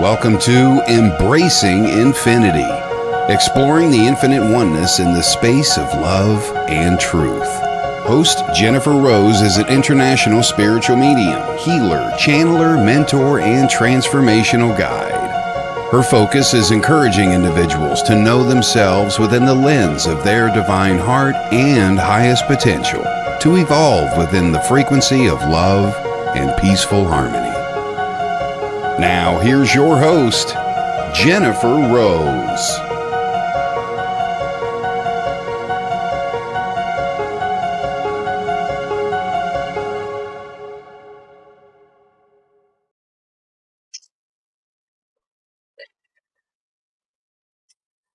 Welcome to Embracing Infinity, exploring the infinite oneness in the space of love and truth. Host Jennifer Rose is an international spiritual medium, healer, channeler, mentor, and transformational guide. Her focus is encouraging individuals to know themselves within the lens of their divine heart and highest potential, to evolve within the frequency of love and peaceful harmony. Now, here's your host, Jennifer Rose.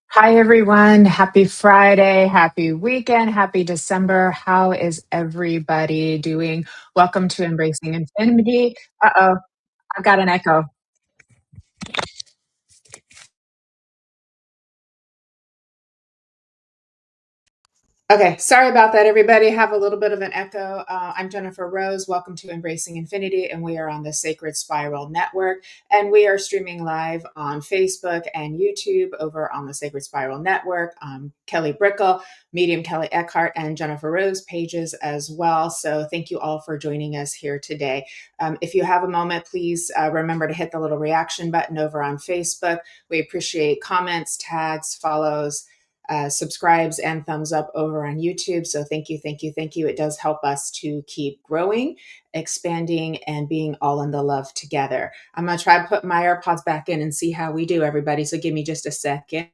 Hi, everyone. Happy Friday. Happy weekend. Happy December. How is everybody doing? Welcome to Embracing Infinity. Uh-oh, I've got an echo. Okay, sorry about that, everybody. Have a little bit of an echo. I'm Jennifer Rose. Welcome to Embracing Infinity, and we are on the Sacred Spiral Network, and we are streaming live on Facebook and YouTube over on the Sacred Spiral Network. Kelly Brickle, Medium Kelley Eckhardt, and Jennifer Rose pages as well. So thank you all for joining us here today. If you have a moment, please remember to hit the little reaction button over on Facebook. We appreciate comments, tags, follows, subscribes, and thumbs up over on YouTube. So thank you, thank you, thank you. It does help us to keep growing, expanding, and being all in the love together. I'm going to try to put my AirPods back in and see how we do, everybody. So give me just a second.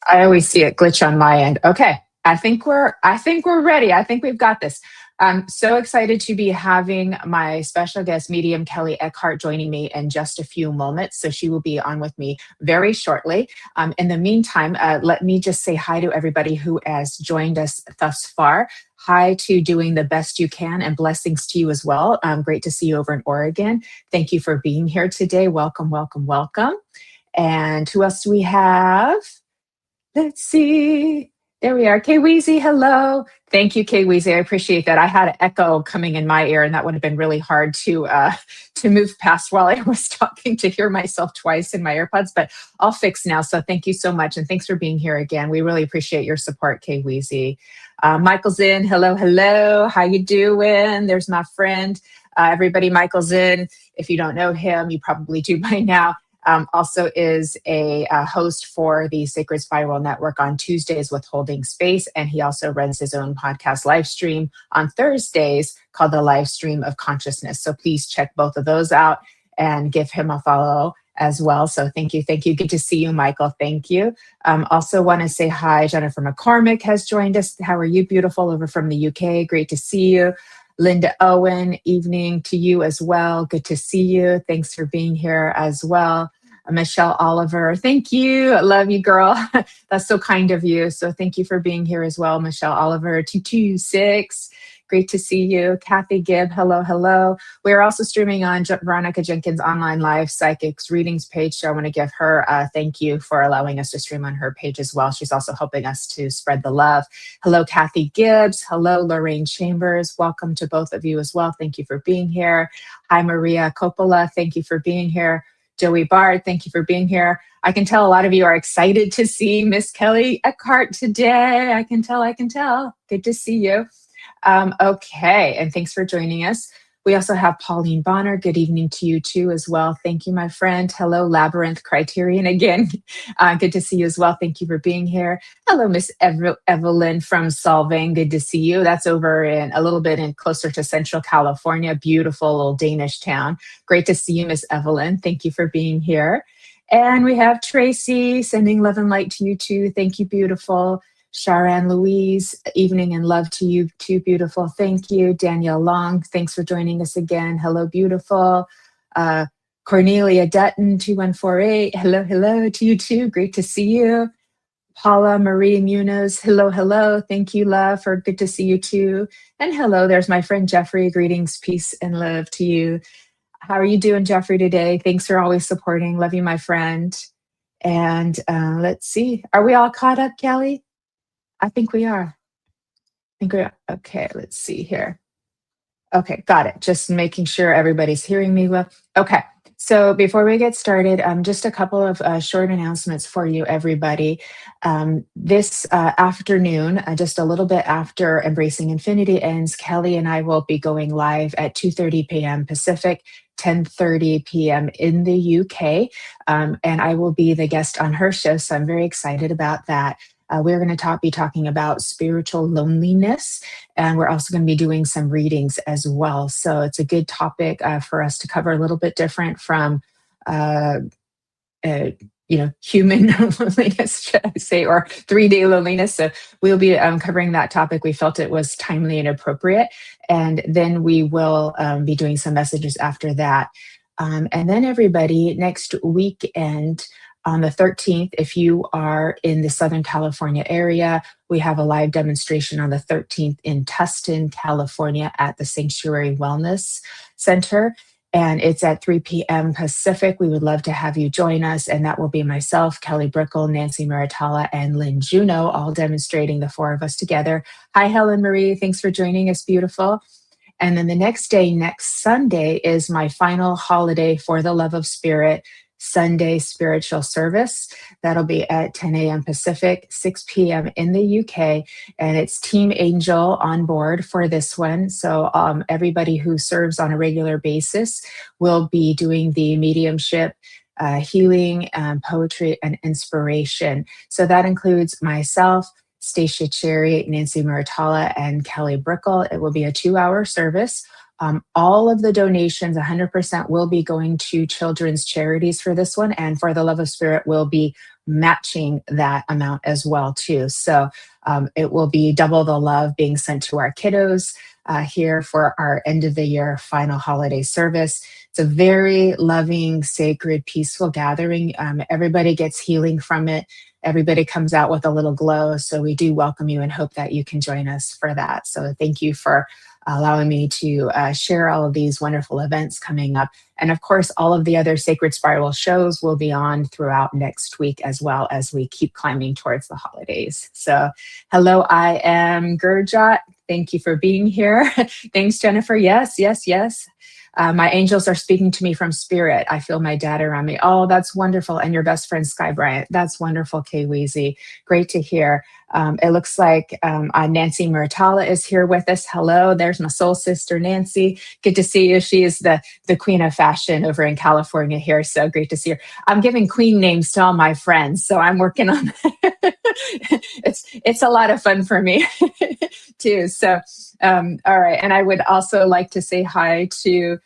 I always see it glitch on my end. Okay. I think we're ready. I think we've got this. I'm so excited to be having my special guest, Medium Kelley Eckhardt, joining me in just a few moments. So she will be on with me very shortly. In the meantime, let me just say hi to everybody who has joined us thus far. Hi to doing the best you can, and blessings to you as well. Great to see you over in Oregon. Thank you for being here today. Welcome, welcome, welcome. And who else do we have? Let's see. There we are. Kay Weezy, hello. Thank you, Kay Weezy. I appreciate that. I had an echo coming in my ear, and that would have been really hard to move past while I was talking, to hear myself twice in my AirPods, but I'll fix now. So thank you so much, and thanks for being here again. We really appreciate your support, Kay Weezy. Michael's in. Hello, hello. How you doing? There's my friend. Everybody, Michael's in. If you don't know him, you probably do by now. Also is a host for the Sacred Spiral Network on Tuesdays with Holding Space. And he also runs his own podcast live stream on Thursdays called the Live Stream of Consciousness. So please check both of those out and give him a follow as well. So thank you. Thank you. Good to see you, Michael. Thank you. Also want to say hi. Jennifer McCormick has joined us. How are you, beautiful, over from the UK? Great to see you. Linda Owen, evening to you as well. Good to see you. Thanks for being here as well. Michelle Oliver, thank you. I love you, girl. That's so kind of you. So thank you for being here as well, Michelle Oliver. 226, great to see you. Kathy Gibb, hello, hello. We're also streaming on Veronica Jenkins' online live psychics readings page. So I want to give her a thank you for allowing us to stream on her page as well. She's also helping us to spread the love. Hello, Kathy Gibbs. Hello, Lorraine Chambers. Welcome to both of you as well. Thank you for being here. Hi, Maria Coppola. Thank you for being here. Joey Bard, thank you for being here. I can tell a lot of you are excited to see Miss Kelley Eckhardt today. I can tell. Good to see you. Okay, and thanks for joining us. We also have Pauline Bonner. Good evening to you too as well. Thank you, my friend. Hello, Labyrinth Criterion again. Good to see you as well. Thank you for being here. Hello, Miss Evelyn from Solvang. Good to see you. That's over in a little bit in closer to Central California. Beautiful little Danish town. Great to see you, Miss Evelyn. Thank you for being here. And we have Tracy sending love and light to you too. Thank you, beautiful. Sharon Louise, evening and love to you too, beautiful. Thank you. Danielle Long, thanks for joining us again. Hello, beautiful. Cornelia Dutton, 2148, hello, hello to you too. Great to see you. Paula Marie Munoz, hello, hello. Thank you, love, for good to see you too. And hello, there's my friend Jeffrey. Greetings, peace, and love to you. How are you doing, Jeffrey, today? Thanks for always supporting. Love you, my friend. And let's see. Are we all caught up, Kelly? I think we are. Okay, let's see here. Okay, got it. Just making sure everybody's hearing me well. Okay, so before we get started, just a couple of short announcements for you, everybody. This afternoon, just a little bit after Embracing Infinity ends, Kelly and I will be going live at 2:30 p.m. Pacific, 10:30 p.m. in the UK, and I will be the guest on her show, so I'm very excited about that. We're going to be talking about spiritual loneliness, and we're also going to be doing some readings as well. So it's a good topic for us to cover, a little bit different from, uh, uh, human loneliness, should I say, or 3D loneliness. So we'll be covering that topic. We felt it was timely and appropriate. And then we will be doing some messages after that. And then, everybody, next weekend, on the 13th, if you are in the Southern California area, we have a live demonstration on the 13th in Tustin, California at the Sanctuary Wellness Center. And it's at 3 p.m. Pacific. We would love to have you join us. And that will be myself, Kelly Brickle, Nancy Maritala, and Lynn Juno, all demonstrating, the four of us together. Hi, Helen Marie. Thanks for joining us. Beautiful. And then the next day, next Sunday, is my final holiday for the Love of Spirit Sunday spiritual service. That'll be at 10 a.m. Pacific, 6 p.m. in the UK. And it's Team Angel on board for this one. So everybody who serves on a regular basis will be doing the mediumship, healing, poetry, and inspiration. So that includes myself, Stacia Cherry, Nancy Maritala, and Kelly Brickle. It will be a 2-hour service. All of the donations, 100%, will be going to children's charities for this one, and for the Love of Spirit, will be matching that amount as well too. So it will be double the love being sent to our kiddos here for our end of the year final holiday service. It's a very loving, sacred, peaceful gathering. Everybody gets healing from it. Everybody comes out with a little glow. So we do welcome you and hope that you can join us for that. So thank you for allowing me to share all of these wonderful events coming up. And of course, all of the other Sacred Spiral shows will be on throughout next week, as well as we keep climbing towards the holidays. So hello, I am Gurjot. Thank you for being here. Thanks, Jennifer. Yes, yes, yes. My angels are speaking to me from spirit. I feel my dad around me. Oh, that's wonderful. And your best friend, Sky Bryant. That's wonderful, Kay Weezy. Great to hear. It looks like Nancy Maritala is here with us. Hello, there's my soul sister, Nancy. Good to see you. She is the queen of fashion over in California here. So great to see her. I'm giving queen names to all my friends, so I'm working on that. It's a lot of fun for me too. So, all right. And I would also like to say hi to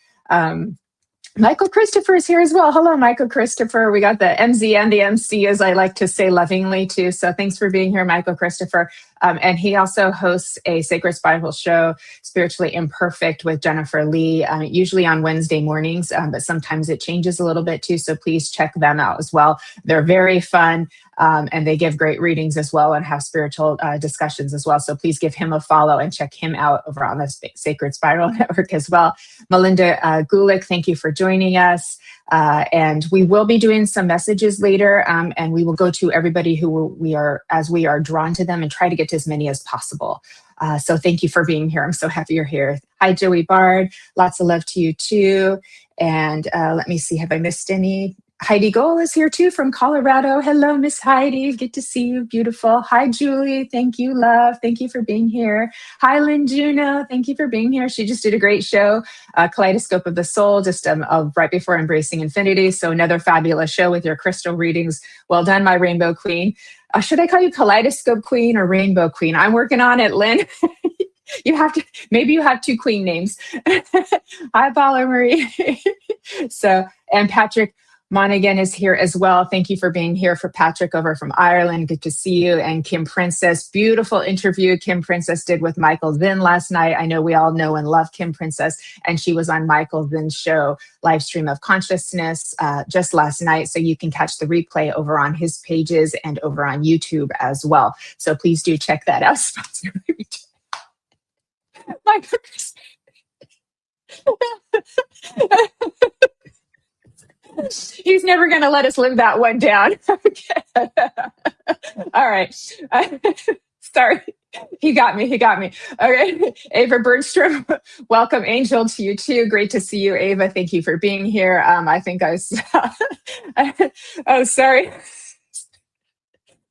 Michael Christopher is here as well. Hello, Michael Christopher. We got the MZ and the MC, as I like to say lovingly too. So thanks for being here, Michael Christopher. And he also hosts a Sacred Spiral show, Spiritually Imperfect, with Jennifer Lee, usually on Wednesday mornings, but sometimes it changes a little bit too. So please check them out as well. They're very fun. And they give great readings as well and have spiritual discussions as well. So please give him a follow and check him out over on the Sacred Spiral Network as well. Melinda Gulick, thank you for joining us. And we will be doing some messages later, and we will go to everybody who we are, as we are drawn to them, and try to get to as many as possible. So thank you for being here. I'm so happy you're here. Hi, Joey Bard. Lots of love to you too. And let me see, have I missed any? Heidi Goal is here too from Colorado. Hello, Miss Heidi. Good to see you. Beautiful. Hi, Julie. Thank you, love. Thank you for being here. Hi, Lynn Juno. Thank you for being here. She just did a great show, Kaleidoscope of the Soul, just right before Embracing Infinity. So another fabulous show with your crystal readings. Well done, my Rainbow Queen. Should I call you Kaleidoscope Queen or Rainbow Queen? I'm working on it, Lynn. You have to, maybe you have two queen names. Hi, Paula Marie. So, and Patrick Monaghan is here as well. Thank you for being here. For Patrick over from Ireland, good to see you. And Kim Princess, beautiful interview Kim Princess did with Michael Zinn last night. I know we all know and love Kim Princess, and she was on Michael Zinn's show, Live Stream of Consciousness, just last night. So you can catch the replay over on his pages and over on YouTube as well. So please do check that out. Michael He's never going to let us live that one down. Okay. All right. Sorry. He got me. He got me. Okay. Ava Bergstrom, welcome. Angel, to you too. Great to see you, Ava. Thank you for being here. I think I saw. Oh, sorry.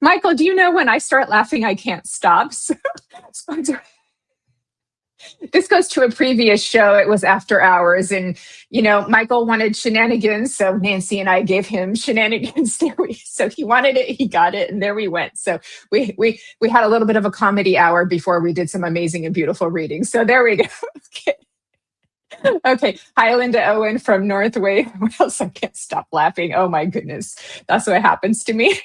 Michael, do you know when I start laughing, I can't stop? So this goes to a previous show. It was After Hours, and Michael wanted shenanigans, so Nancy and I gave him shenanigans. So he wanted it, he got it, and there we went. So we had a little bit of a comedy hour before we did some amazing and beautiful readings. So there we go. Okay. Okay. Hi, Linda Owen from North Wales. I can't stop laughing. Oh my goodness, that's what happens to me.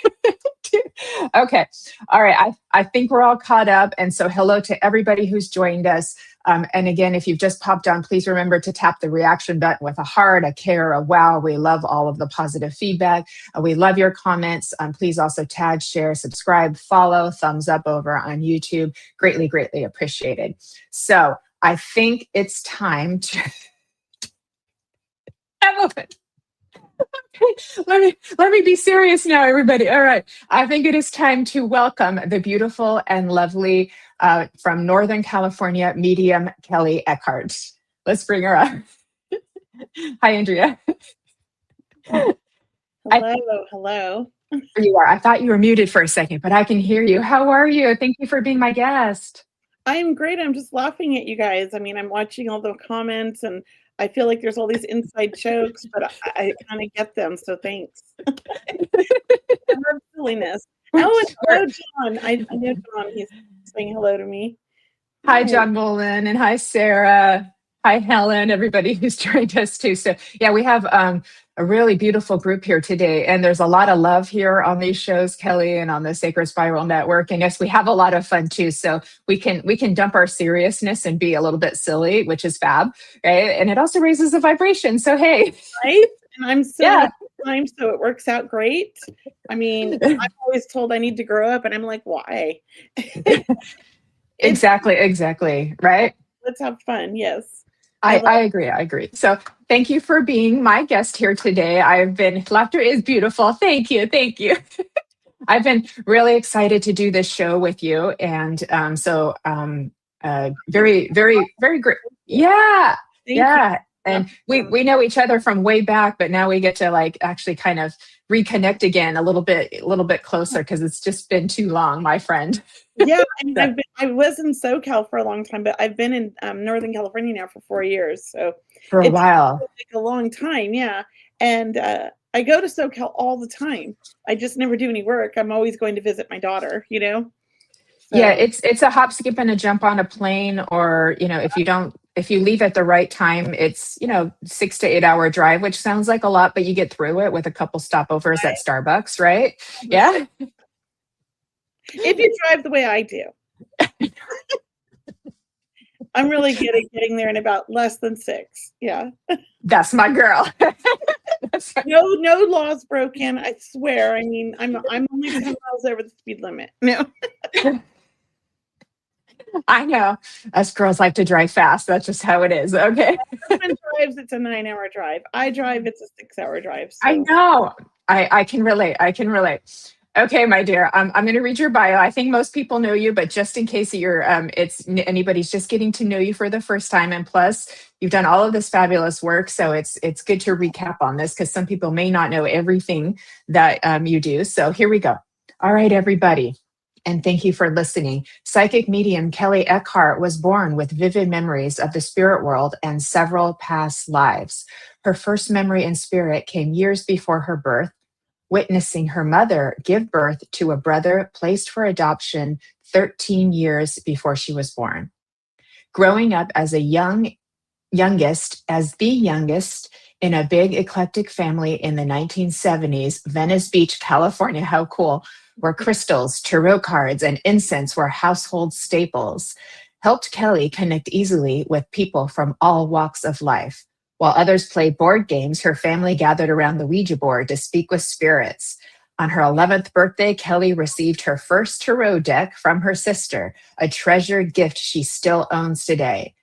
Okay. All right. I think we're all caught up. And so hello to everybody who's joined us. And again, if you've just popped on, please remember to tap the reaction button with a heart, a care, a wow. We love all of the positive feedback. We love your comments. Please also tag, share, subscribe, follow, thumbs up over on YouTube. Greatly, greatly appreciated. So I think it's time to let me be serious now, everybody. All right. I think it is time to welcome the beautiful and lovely from Northern California, Medium Kelley Eckhardt. Let's bring her up. Hi, Andrea. Hello. You are. I thought you were muted for a second, but I can hear you. How are you? Thank you for being my guest. I am great. I'm just laughing at you guys. I mean, I'm watching all the comments and I feel like there's all these inside jokes, but I kind of get them. So thanks. I love silliness. Oh, and hello, John. I know John. He's saying hello to me. Hi, John Mullen, and hi, Sarah. Hi, Helen, everybody who's joined us too. So yeah, we have a really beautiful group here today, and there's a lot of love here on these shows, Kelly, and on the Sacred Spiral Network. And yes, we have a lot of fun too. So we can dump our seriousness and be a little bit silly, which is fab, right? And it also raises the vibration. So hey, right? And I'm so time, so it works out great. I mean, I'm always told I need to grow up, and I'm like, why? Exactly, right? Let's have fun. Yes. I agree. So thank you for being my guest here today. Laughter is beautiful. Thank you. I've been really excited to do this show with you. And very, very, very great. Yeah. Thank you. And we know each other from way back, but now we get to like actually kind of reconnect again a little bit closer because it's just been too long, my friend. Yeah, I mean, I was in SoCal for a long time, but I've been in Northern California now for 4 years. So for a while, like a long time, yeah. And I go to SoCal all the time. I just never do any work. I'm always going to visit my daughter, So. Yeah, it's a hop, skip, and a jump on a plane, or if you leave at the right time, it's 6 to 8 hour drive, which sounds like a lot, but you get through it with a couple stopovers at Starbucks, right? Yeah. If you drive the way I do. I'm really good at getting there in about less than 6. Yeah. That's my girl. No laws broken. I swear. I mean, I'm only 10 miles over the speed limit. No. I know. Us girls like to drive fast. That's just how it is. Okay. My husband drives, it's a 9-hour drive. I drive, it's a 6-hour drive. So. I know. I can relate. Okay, my dear. I'm going to read your bio. I think most people know you, but just in case anybody's just getting to know you for the first time, and plus you've done all of this fabulous work, so it's good to recap on this because some people may not know everything that you do. So here we go. All right, everybody. And thank you for listening. Psychic medium Kelley Eckhardt was born with vivid memories of the spirit world and several past lives. Her first memory in spirit came years before her birth, witnessing her mother give birth to a brother placed for adoption 13 years before she was born. Growing up as the youngest in a big eclectic family in the 1970s, Venice Beach, California, how cool, where crystals, tarot cards, and incense were household staples, helped Kelley connect easily with people from all walks of life. While others played board games, her family gathered around the Ouija board to speak with spirits. On her 11th birthday, Kelley received her first tarot deck from her sister, a treasured gift she still owns today.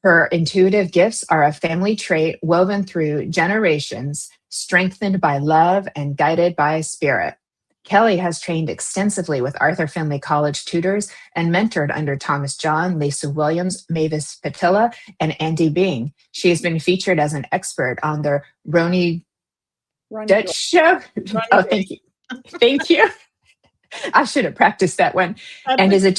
Her intuitive gifts are a family trait woven through generations, strengthened by love and guided by spirit. Kelley has trained extensively with Arthur Findlay College tutors and mentored under Thomas John, Lisa Williams, Mavis Patilla, and Andy Bing. She has been featured as an expert on the Roni Ronnie Dutch show. Oh, thank you. Thank you. I should have practiced that one. And is a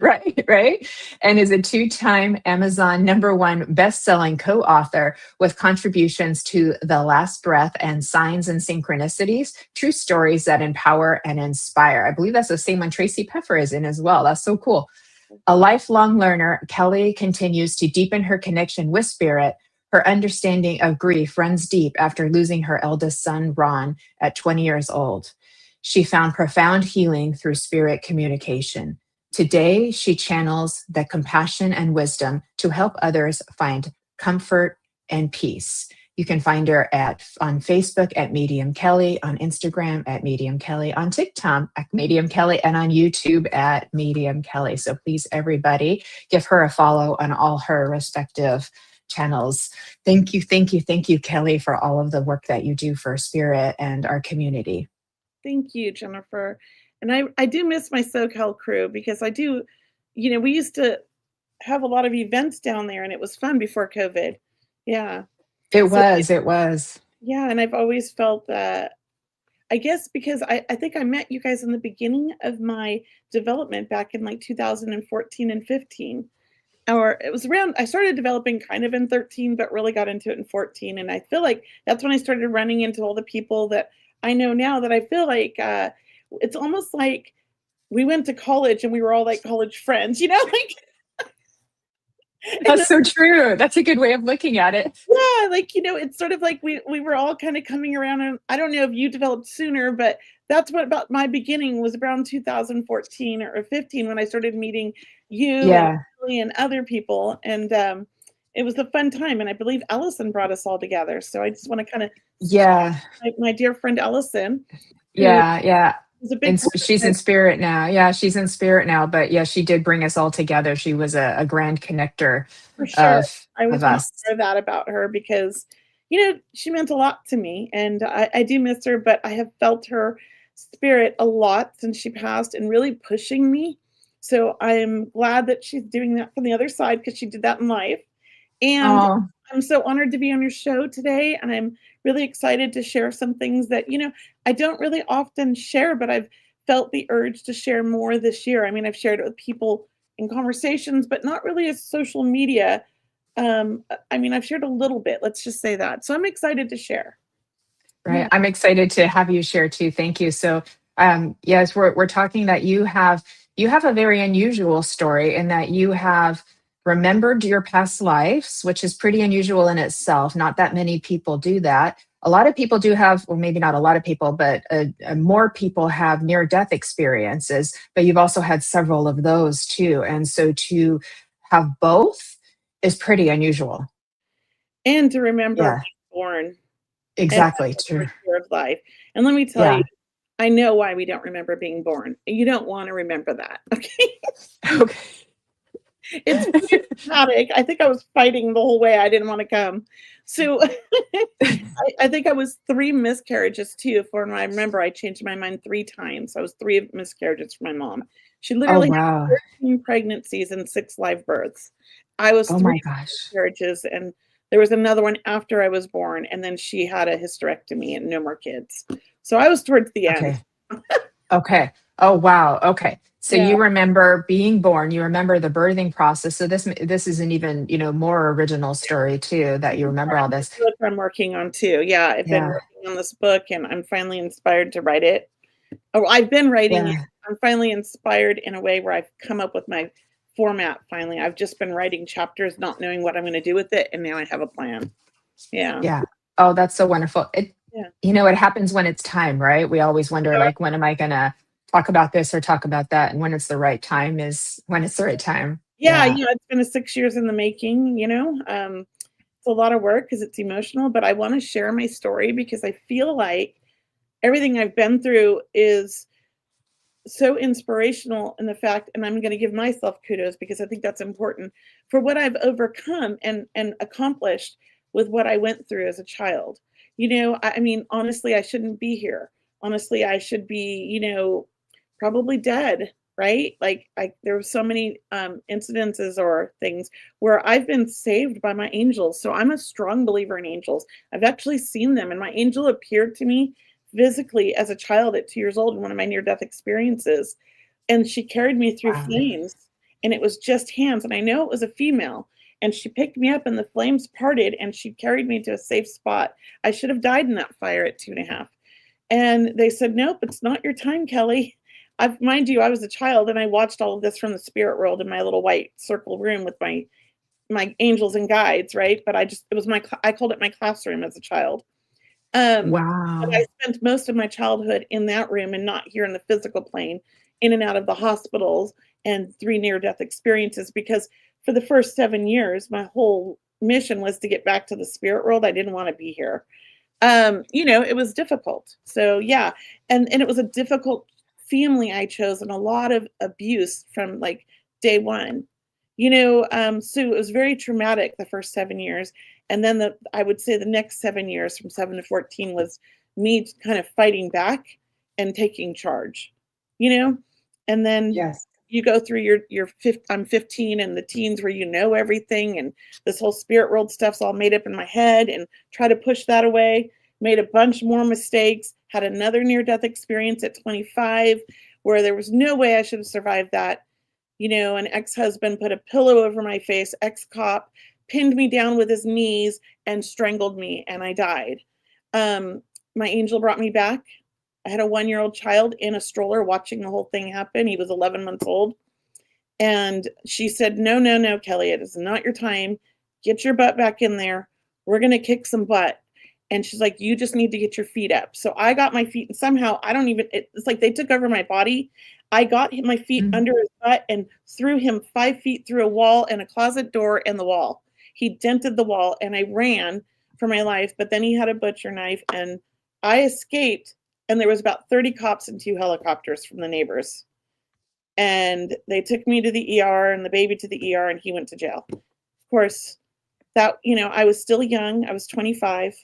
right, and is a two-time Amazon #1 best-selling co-author with contributions to The Last Breath and Signs and Synchronicities, true stories that empower and inspire. I believe that's the same one Tracy Peffer is in as well. That's so cool. A lifelong learner, Kelley continues to deepen her connection with spirit. Her understanding of grief runs deep after losing her eldest son, Ron, at 20 years old. She found profound healing through spirit communication. Today, she channels the compassion and wisdom to help others find comfort and peace. You can find her on Facebook at Medium Kelley, on Instagram at Medium Kelley, on TikTok at Medium Kelley, and on YouTube at Medium Kelley. So please, everybody, give her a follow on all her respective channels. Thank you, Kelley, for all of the work that you do for spirit and our community. Thank you, Jennifer. And I do miss my SoCal crew because I do, we used to have a lot of events down there and it was fun before COVID. Yeah. It was. Yeah. And I've always felt that, I guess, because I think I met you guys in the beginning of my development back in like 2014 and 15. Or it was around, I started developing kind of in 13, but really got into it in 14. And I feel like that's when I started running into all the people that I know now that I feel like it's almost like we went to college and we were all like college friends, like. That's so true. That's a good way of looking at it. Yeah, it's sort of like we were all kind of coming around, and I don't know if you developed sooner, but that's what about my beginning was around 2014 or 15 when I started meeting you and other people, and it was a fun time, and I believe Allison brought us all together. So I just want to kind of my dear friend Allison. She's in spirit now. Yeah, she's in spirit now. But yeah, she did bring us all together. She was a grand connector. For sure. I always want to share that about her because, she meant a lot to me. And I do miss her, but I have felt her spirit a lot since she passed and really pushing me. So I'm glad that she's doing that from the other side because she did that in life. And I'm so honored to be on your show today. And I'm really excited to share some things that, I don't really often share, but I've felt the urge to share more this year. I mean, I've shared it with people in conversations, but not really as social media. I've shared a little bit, let's just say that. So I'm excited to share. Right. Yeah. I'm excited to have you share too. Thank you. So, yes, we're talking that you have a very unusual story in that you have remembered your past lives, which is pretty unusual in itself. Not that many people do that. A lot of people do have, or maybe not a lot of people, but more people have near-death experiences, but you've also had several of those too. And so to have both is pretty unusual. And to remember being born. Exactly. True. Of life. And let me tell you, I know why we don't remember being born. You don't want to remember that. Okay. Okay. It's traumatic. I think I was fighting the whole way. I didn't want to come. So I think I was 3 miscarriages too. I remember I changed my mind 3 times. I was 3 miscarriages for my mom. She literally had 13 pregnancies and 6 live births. I was 3 miscarriages, and there was another one after I was born, and then she had a hysterectomy and no more kids. So I was towards the end. Okay. Oh, wow. Okay. So you remember being born, you remember the birthing process. So this is an even, more original story too, that you remember all this. That's what I'm working on too. Yeah. I've been working on this book and I'm finally inspired to write it. Oh, I've been writing it. I'm finally inspired in a way where I've come up with my format. Finally, I've just been writing chapters, not knowing what I'm going to do with it. And now I have a plan. Yeah. Yeah. Oh, that's so wonderful. It happens when it's time, right? We always wonder, like, when am I going to talk about this or talk about that? And when it's the right time is when it's the right time. Yeah. It's been 6 years in the making, it's a lot of work because it's emotional, but I want to share my story because I feel like everything I've been through is so inspirational in the fact, and I'm going to give myself kudos because I think that's important for what I've overcome and accomplished with what I went through as a child. Honestly, I shouldn't be here. honestly, I should be, probably dead, right? Like there were so many incidences or things where I've been saved by my angels. So I'm a strong believer in angels. I've actually seen them, and my angel appeared to me physically as a child at 2 years old in one of my near-death experiences, and she carried me through Wow. flames, and it was just hands, and I know it was a female, and she picked me up and the flames parted and she carried me to a safe spot. I should have died in that fire at 2.5. And they said, nope, it's not your time, Kelley. Mind you, I was a child and I watched all of this from the spirit world in my little white circle room with my angels and guides, right? But I called it my classroom as a child. But I Wow. spent most of my childhood in that room and not here in the physical plane, in and out of the hospitals and 3 near-death experiences, because for the first 7 years, my whole mission was to get back to the spirit world. I didn't want to be here. It was difficult. So yeah, and it was a difficult family I chose, and a lot of abuse from like day one. So it was very traumatic the first 7 years, and then I would say the next 7 years, from 7 to 14, was me kind of fighting back and taking charge. You know, and then Yes. you go through I'm 15 and the teens where everything, and this whole spirit world stuff's all made up in my head, and try to push that away. Made a bunch more mistakes, had another near-death experience at 25 where there was no way I should have survived that. An ex-husband put a pillow over my face, ex-cop, pinned me down with his knees and strangled me, and I died. My angel brought me back. I had a 1-year-old child in a stroller watching the whole thing happen. He was 11 months old. And she said, no, no, no, Kelley, it is not your time. Get your butt back in there. We're going to kick some butt. And she's like, you just need to get your feet up. So I got my feet, and somehow it's like they took over my body. I got my feet under his butt and threw him 5 feet through a wall and a closet door and the wall. He dented the wall, and I ran for my life. But then he had a butcher knife, and I escaped. And there was about 30 cops and 2 helicopters from the neighbors. And they took me to the ER and the baby to the ER, and he went to jail. Of course, I was still young. I was 25.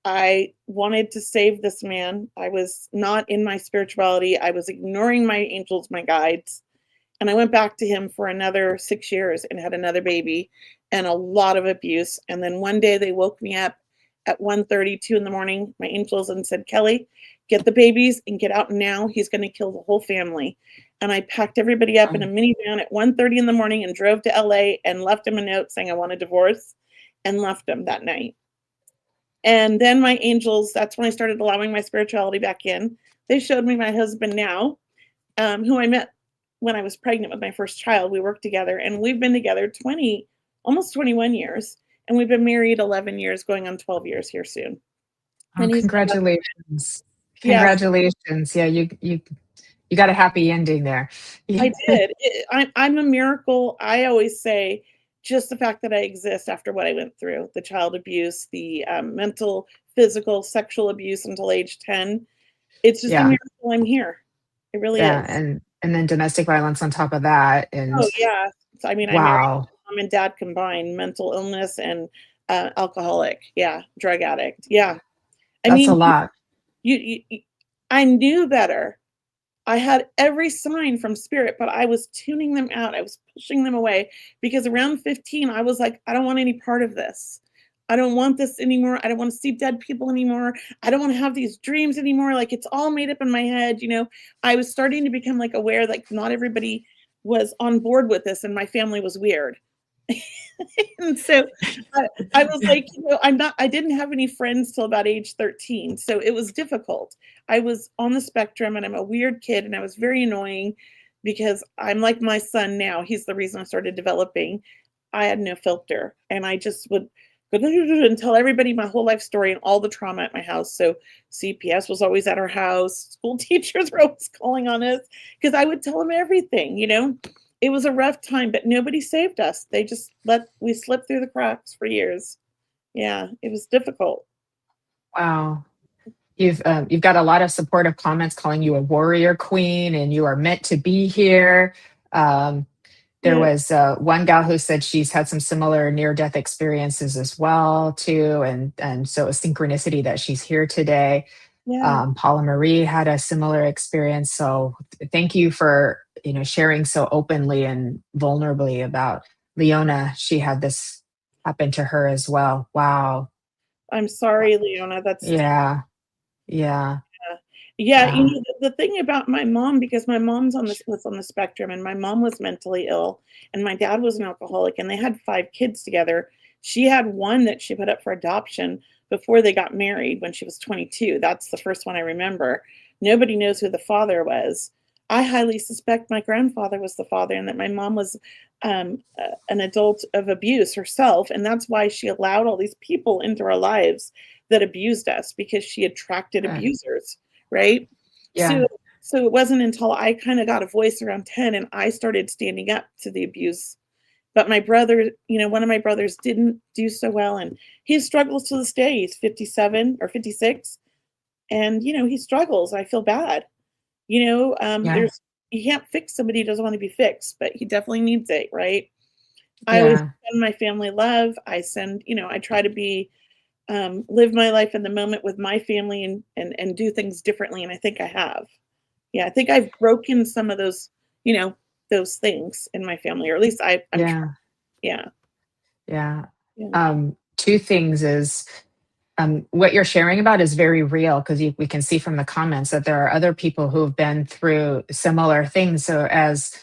I wanted to save this man. I was not in my spirituality. I was ignoring my angels, my guides. And I went back to him for another 6 years and had another baby and a lot of abuse. And then one day they woke me up at 1:32 in the morning, my angels, and said, Kelley, get the babies and get out now. He's going to kill the whole family. And I packed everybody up in a minivan at 1:30 in the morning and drove to LA and left him a note saying I want a divorce, and left him that night. And then my angels, that's when I started allowing my spirituality back in. They showed me my husband now, who I met when I was pregnant with my first child. We worked together, and we've been together almost 21 years. And we've been married 11 years, going on 12 years here soon. Oh, And congratulations. yeah, Congratulations. Yeah, you got a happy ending there. I did. I'm a miracle. I always say, just the fact that I exist after what I went through, the child abuse, the mental, physical, sexual abuse until age 10. It's just a Yeah. miracle I'm here. It really Yeah. is. And then domestic violence on top of that. And Oh, yeah. So, I mean, I married wow. mom and dad combined, mental illness and alcoholic. Yeah. Drug addict. Yeah. I That's a mean, lot. I knew better. I had every sign from spirit, but I was tuning them out. I was pushing them away, because around 15, I was like, I don't want any part of this. I don't want this anymore. I don't want to see dead people anymore. I don't want to have these dreams anymore. Like, it's all made up in my head. I was starting to become like aware, like not everybody was on board with this, and my family was weird. And so I was like, I didn't have any friends till about age 13. So it was difficult. I was on the spectrum, and I'm a weird kid, and I was very annoying because I'm like my son now. He's the reason I started developing. I had no filter, and I just would go and tell everybody my whole life story and all the trauma at my house. So CPS was always at our house. School teachers were always calling on us because I would tell them everything. It was a rough time, but nobody saved us. They just we slip through the cracks for years. Yeah, it was difficult. Wow. You've got a lot of supportive comments calling you a warrior queen, and you are meant to be here. There was one gal who said she's had some similar near-death experiences as well too, and so a synchronicity that she's here today. Yeah. Paula Marie had a similar experience. So thank you for, sharing so openly and vulnerably about Leona. She had this happen to her as well. Wow. I'm sorry, Leona. That's Yeah. Yeah. yeah. Yeah. The thing about my mom, because my mom's was on the spectrum, and my mom was mentally ill, and my dad was an alcoholic, and they had 5 kids together. She had one that she put up for adoption before they got married when she was 22. That's the first one I remember. Nobody knows who the father was. I highly suspect my grandfather was the father, and that my mom was an adult of abuse herself, and that's why she allowed all these people into our lives that abused us, because she attracted Right. abusers, right? Yeah. So it wasn't until I kind of got a voice around 10 and I started standing up to the abuse. But my brother, one of my brothers didn't do so well, and he struggles to this day. He's 57 or 56, and he struggles. I feel bad. Yeah. There's you can't fix somebody who doesn't want to be fixed, but he definitely needs it, right? I always Yeah. send my family love. I try to be live my life in the moment with my family, and do things differently. And I think I have. Yeah, I think I've broken some of those things in my family, or at least I'm trying. Yeah. Yeah. Yeah. Yeah. Two things is, what you're sharing about is very real, because we can see from the comments that there are other people who have been through similar things. So as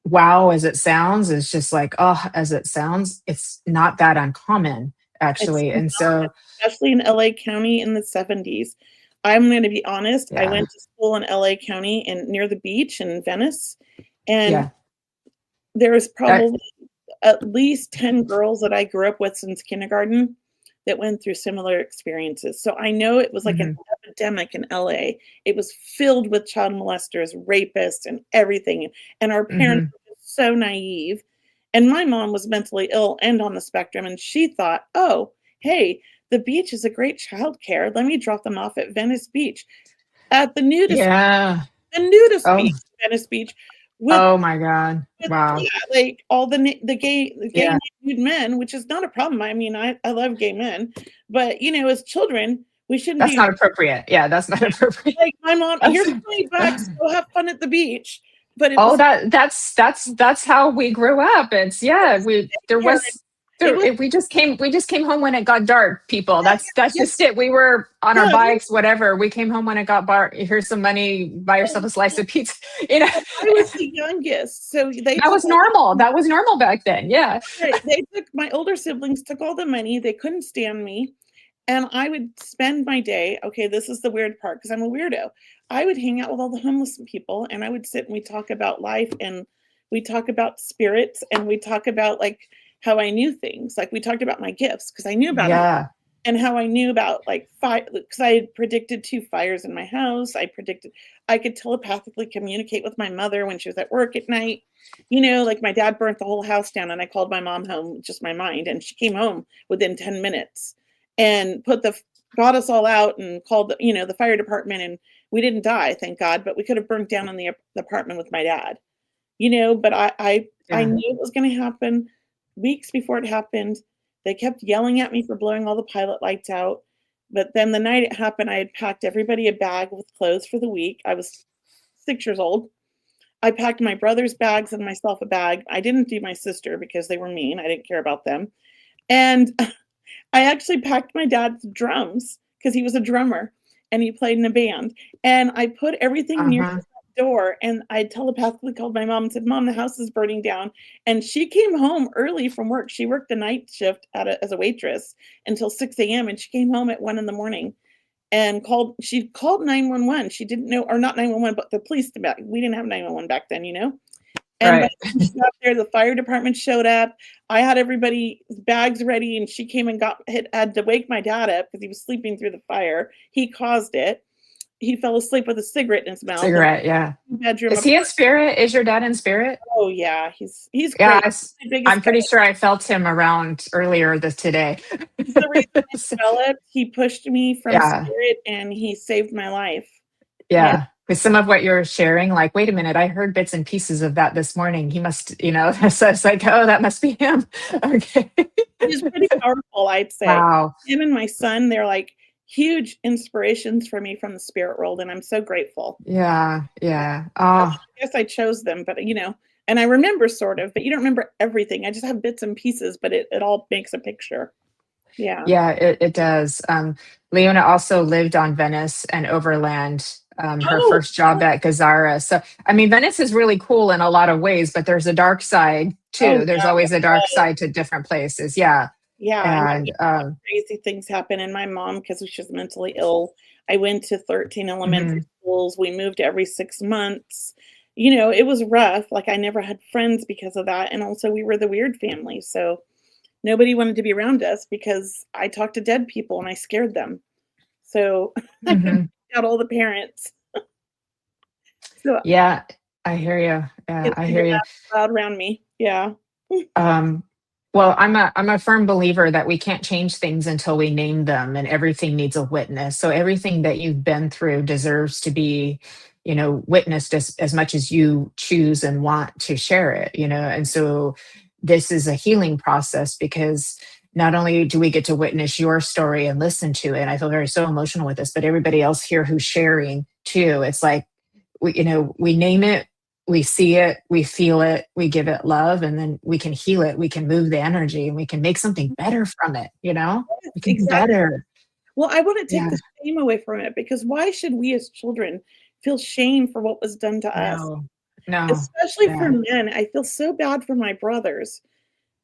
wow as it sounds, it's just like, oh, as it sounds, it's not that uncommon It's actually. not, And so, especially in LA County in the 70s. I'm going to be honest. I yeah, went to school in LA County and near the beach in Venice, and yeah, there's that, probably at least 10 girls that I grew up with since kindergarten that went through similar experiences. So I know it was like an mhm, epidemic in LA. It was filled with child molesters, rapists, and everything. And our parents mhm, were just so naive. And my mom was mentally ill and on the spectrum. And she thought, oh, hey, the beach is a great childcare. Let me drop them off at Venice Beach. At yeah. the nudist Oh, beach, Venice Beach, with oh my God. yeah, Wow. like all the gay Yeah. nude men, which is not a problem. I mean, I love gay men, but as children, we shouldn't That's be not appropriate. Yeah. That's not appropriate. like my mom. That's, Here's $20. Go have fun at the beach. But it oh, was that's how we grew up. It's, yeah, parent. It was we just came home when it got dark, people. yeah, That's yeah, just it. We were on our yeah. bikes, whatever. We came home when it got dark. Here's some money, buy yourself a slice of pizza. You know, I was the youngest, so they that took was normal. That was normal back then. Yeah. right. They took my older siblings took all the money. They couldn't stand me. And I would spend my day, okay, this is the weird part because I'm a weirdo. I would hang out with all the homeless people and I would sit and we talk about life and we talk about spirits and we talk about like how I knew things. Like we talked about my gifts because I knew about them Yeah. and how I knew about like fire because I had predicted 2 fires in my house. I could telepathically communicate with my mother when she was at work at night. Like my dad burnt the whole house down and I called my mom home with just my mind and she came home within 10 minutes and got us all out and called the fire department and we didn't die, thank God, but we could have burnt down in the apartment with my dad. But I Yeah. knew it was going to happen weeks before it happened. They kept yelling at me for blowing all the pilot lights out. But then the night it happened, I had packed everybody a bag with clothes for the week. I was 6 years old. I packed my brother's bags and myself a bag. I didn't do my sister because they were mean. I didn't care about them. And I actually packed my dad's drums because he was a drummer and he played in a band. And I put everything near Uh-huh. the front door and I telepathically called my mom and said, Mom, the house is burning down. And she came home early from work. She worked the night shift as a waitress until 6 a.m. And she came home at 1 a.m. and she called 911. She didn't know, or not 911, but the police. We didn't have 911 back then. And by Right. the time she got there, the fire department showed up. I had everybody's bags ready, and she came and had to wake my dad up because he was sleeping through the fire. He caused it. He fell asleep with a cigarette in his mouth in Cigarette. Yeah. a bedroom Is he in apartment. spirit? Is your dad in spirit? Oh yeah, he's Yeah, great. He's my I'm biggest guy. pretty sure I felt him around earlier this today. He's the reason I developed. He pushed me from Yeah, spirit, and he saved my life. Yeah. yeah. With some of what you're sharing, like, wait a minute, I heard bits and pieces of that this morning. He must, so it's like, oh, that must be him. Okay. He's pretty powerful, I'd say. Wow. Him and my son, they're like huge inspirations for me from the spirit world, and I'm so grateful. Yeah. Yeah. I Oh, guess I chose them, but and I remember sort of, but you don't remember everything. I just have bits and pieces, but it all makes a picture. Yeah. yeah, it does. Leona also lived on Venice and Overland, her Oh, first job at Gazzara. So, I mean, Venice is really cool in a lot of ways, but there's a dark side oh too. There's yeah. always a dark side to different places. Yeah. Yeah, and And, crazy things happen. And my mom, because she was mentally ill, I went to 13 elementary mhm, schools. We moved every 6 months. It was rough. Like I never had friends because of that. And also we were the weird family. So nobody wanted to be around us because I talked to dead people and I scared them. So I couldn't mhm. out all the parents. So Yeah, I hear you. Yeah, kids I to hear get you. loud around me. Yeah. Um, well, I'm a firm believer that we can't change things until we name them, and everything needs a witness. So everything that you've been through deserves to be, witnessed as much as you choose and want to share it. And so this is a healing process because not only do we get to witness your story and listen to it, and I feel very so emotional with this, but everybody else here who's sharing too. It's like we name it, we see it, we feel it, we give it love, and then we can heal it. We can move the energy and we can make something better from it. Yes, We can do exactly. better. Well, I want to take Yeah. the shame away from it because why should we as children feel shame for what was done to us? No. No. Especially for Yeah. men. I feel so bad for my brothers.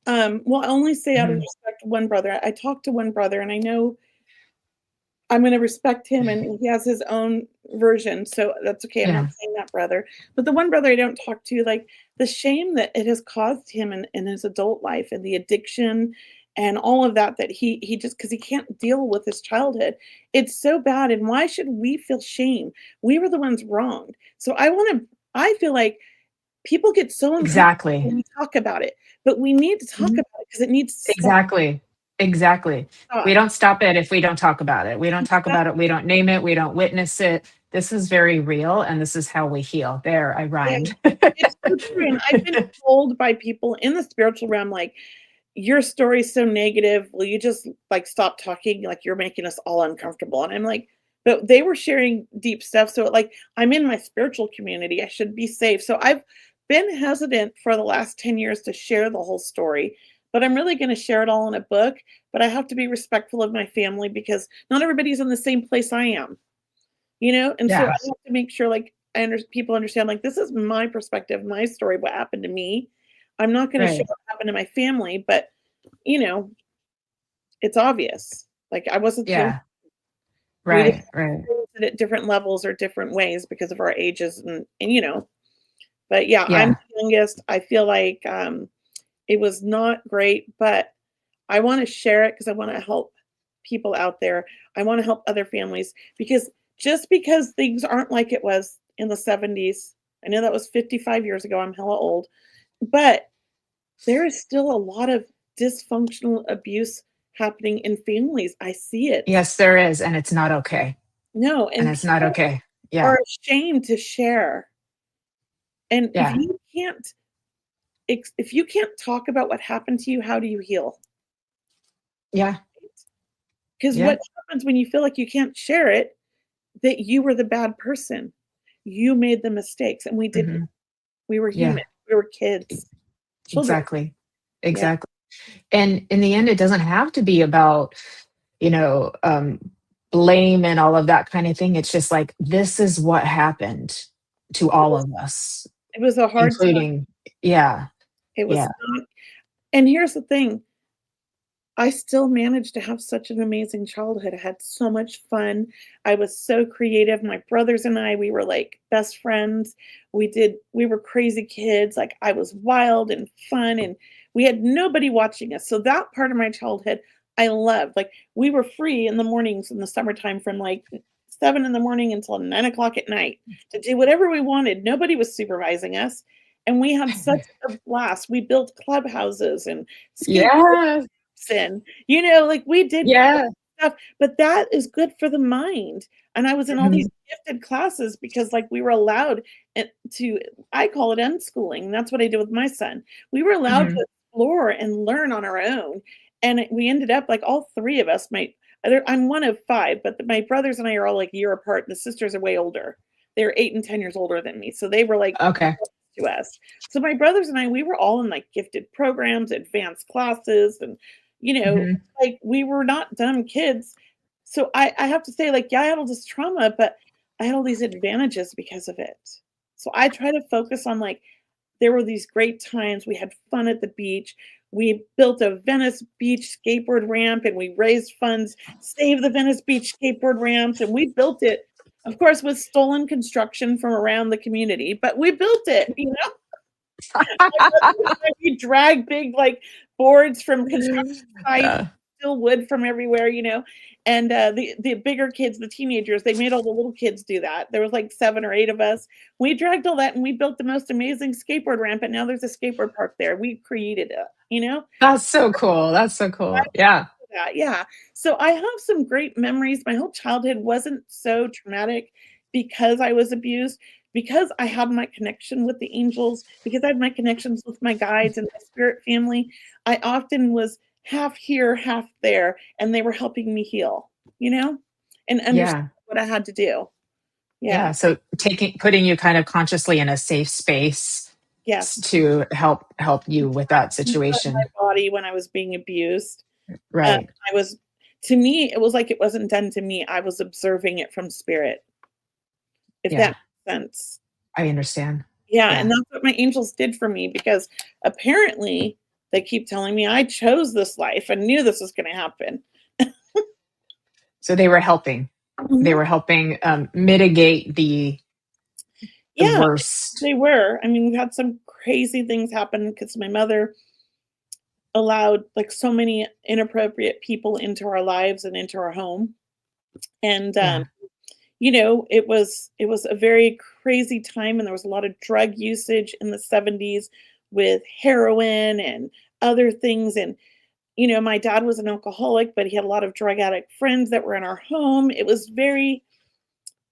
Well, I only say out of Mhm. respect to one brother. I talked to one brother and I know I'm gonna respect him and he has his own version, so that's okay. I'm Yeah. not saying that brother. But the one brother I don't talk to, like the shame that it has caused him in his adult life and the addiction and all of that that he just because he can't deal with his childhood. It's so bad. And why should we feel shame? We were the ones wronged. So I feel like people get so uncomfortable Exactly. when we talk about it, but we need to talk Mhm. about it because it needs to Exactly. Exactly. We stop. don't stop it if we don't talk about it. We don't talk about it. We don't name it. We don't witness it. This is very real, and this is how we heal. There, I Yeah, rhymed. it's so true, and I've been told by people in the spiritual realm, like, "Your story's so negative. Will you just, like, stop talking? Like, you're making us all uncomfortable." And I'm like, but they were sharing deep stuff, so, like, I'm in my spiritual community. I should be safe. So I've been hesitant for the last 10 years to share the whole story, but I'm really gonna share it all in a book, but I have to be respectful of my family because not everybody's in the same place I am. And so I Yeah. have to make sure, like, people understand, like, this is my perspective, my story, what happened to me. I'm not gonna share Right. what happened to my family, but, you know, it's obvious. Like, I wasn't the only Yeah. we just Right. Right. experienced it at different levels or different ways because of our ages and. But, yeah, I'm Yeah. the youngest. I feel like, it was not great, but I wanna share it because I wanna help people out there. I wanna help other families because just because things aren't like it was in the '70s, I know that was 55 years ago, I'm hella old, but there is still a lot of dysfunctional abuse happening in families. I see it. Yes, there is, and it's not okay. No, And and it's not people okay. Yeah. are ashamed to share. And if Yeah. you can't if you can't talk about what happened to you, how do you heal? Yeah. 'Cause Yeah. what happens when you feel like you can't share it, that you were the bad person. You made the mistakes, and we didn't. Mhm. We were Yeah. human. We were E kids, children. exactly. Yeah. Exactly. And in the end, it doesn't have to be about, you know, um, blame and all of that kind of thing. It's just like, this is what happened to It all was of us, it was a hard time. including yeah. It Yeah. was not and here's the thing, I still managed to have such an amazing childhood. I had so much fun. I was so creative. My brothers and I, we were like best friends. We were crazy kids. Like I was wild and fun and we had nobody watching us. So that part of my childhood I loved. Like we were free in the mornings in the summertime from like 7 in the morning until 9 o'clock at night to do whatever we wanted. Nobody was supervising us. And we had such a blast. We built clubhouses and skateboard Yeah. and, like, we did crazy Yeah. stuff, but that is good for the mind, and I was in all these Mhm. gifted classes because, like, we were allowed to I call it unschooling, and that's what I did with my son. We were allowed Mhm. to explore and learn on our own, and we ended up, like, all 3 of us, I'm one of 5, but my brothers and I are all like a year apart. The sisters are way older. They're 8 and 10 years older than me. So they were like Okay. to us. So my brothers and I, we were all in like gifted programs, advanced classes, and Hmm. like we were not dumb kids. So I have to say, like, yeah, I had all this trauma, but I had all these advantages because of it. So I try to focus on like there were these great times. We had fun at the beach. We built a Venice Beach skateboard ramp and we raised funds, save the Venice Beach skateboard ramps, and we built it, of course, with stolen construction from around the community, but we built it, we drag big like boards from construction sites, Yeah. still wood from everywhere, and the bigger kids, the teenagers, they made all the little kids do that. There was like 7 or 8 of us. We dragged all that and we built the most amazing skateboard ramp, and now there's a skateboard park there. We created it. That's so cool. That's so cool. Yeah. That, yeah. So I have some great memories. My whole childhood wasn't so traumatic because I was abused, because I had my connection with the angels, because I had my connections with my guides and my spirit family. I often was half here, half there, and they were helping me heal, and understand Yeah. what I had to do. Yeah. Yeah. So putting you kind of consciously in a safe space Yes. to help you with that My situation. body when I was being abused. Right. I was, to me, it was like it wasn't done to me. I was observing it from spirit, if Yeah. that makes sense. I understand. Yeah, and Yeah. that's what my angels did for me, because apparently they keep telling me I chose this life and knew this was going to happen. So they were helping. They Mhm. were helping mitigate the Yeah, worst. they were. I mean, we've had some crazy things happen because my mother allowed like so many inappropriate people into our lives and into our home. And Yeah. it was a very crazy time, and there was a lot of drug usage in the 70s with heroin and other things. And my dad was an alcoholic, but he had a lot of drug addict friends that were in our home. It was very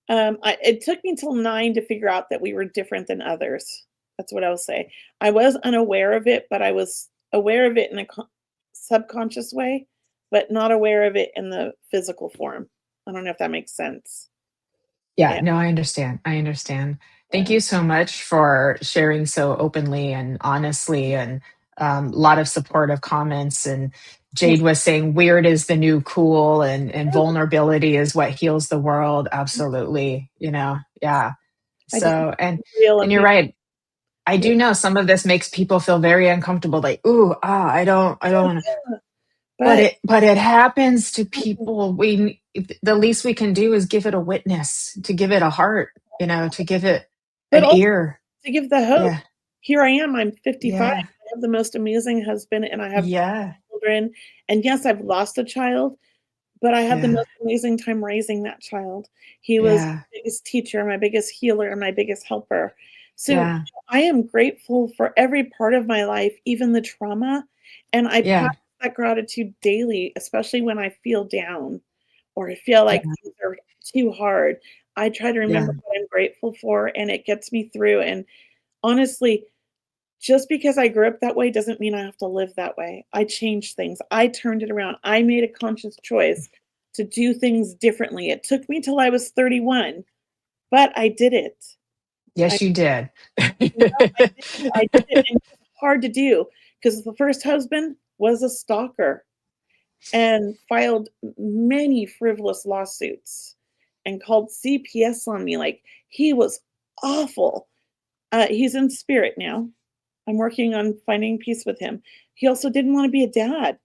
it took me till 9 to figure out that we were different than others. That's what I'll say. I was unaware of it, but I was aware of it in a subconscious way, but not aware of it in the physical form. I don't know if that makes sense. Yeah, Yeah. no, I understand. I understand. Thank Yeah. you so much for sharing so openly and honestly, and a lot of supportive comments. And Yeah. Jade was saying weird is the new cool, and vulnerability is what heals the world. Absolutely. Yeah. I just So, and real and and you're be right. I yeah. do know some of this makes people feel very uncomfortable, like, ooh, I don't want to, But but it happens to people. The least we can do is give it a witness, to give it a heart, to give it but an also ear. to give the hope. Yeah. Here I am, I'm 55. Yeah. I have the most amazing husband and I have Yeah. children. And yes, I've lost a child, but I had the Yeah. most amazing time raising that child. He was Yeah. my biggest teacher, my biggest healer, and my biggest helper. So Yeah. I am grateful for every part of my life, even the trauma. And I Yeah. practice that gratitude daily, especially when I feel down or I feel like Yeah. things are too hard. I try to Yeah. remember what I'm grateful for, and it gets me through. And honestly, just because I grew up that way doesn't mean I have to live that way. I changed things. I turned it around. I made a conscious choice to do things differently. It took me till I was 31, but I did it. I, Yes, you did. I did it, and it was hard to do because the first husband was a stalker and filed many frivolous lawsuits and called CPS on me. Like, he was awful. He's in spirit now. I'm working on finding peace with him. He also didn't want to be a dad.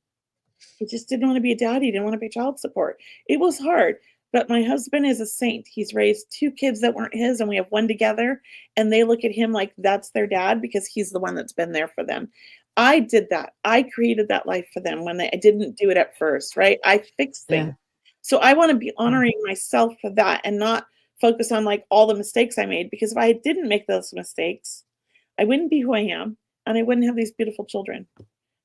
He just didn't want to be a dad. He didn't want to pay child support. It was hard. But my husband is a saint. He's raised 2 kids that weren't his, and we have one together. And they look at him like that's their dad because he's the one that's been there for them. I did that. I created that life for them when I didn't do it at first, right? I fixed things. Yeah. So I want to be honoring myself for that and not focus on like all the mistakes I made, because if I didn't make those mistakes, I wouldn't be who I am, and I wouldn't have these beautiful children,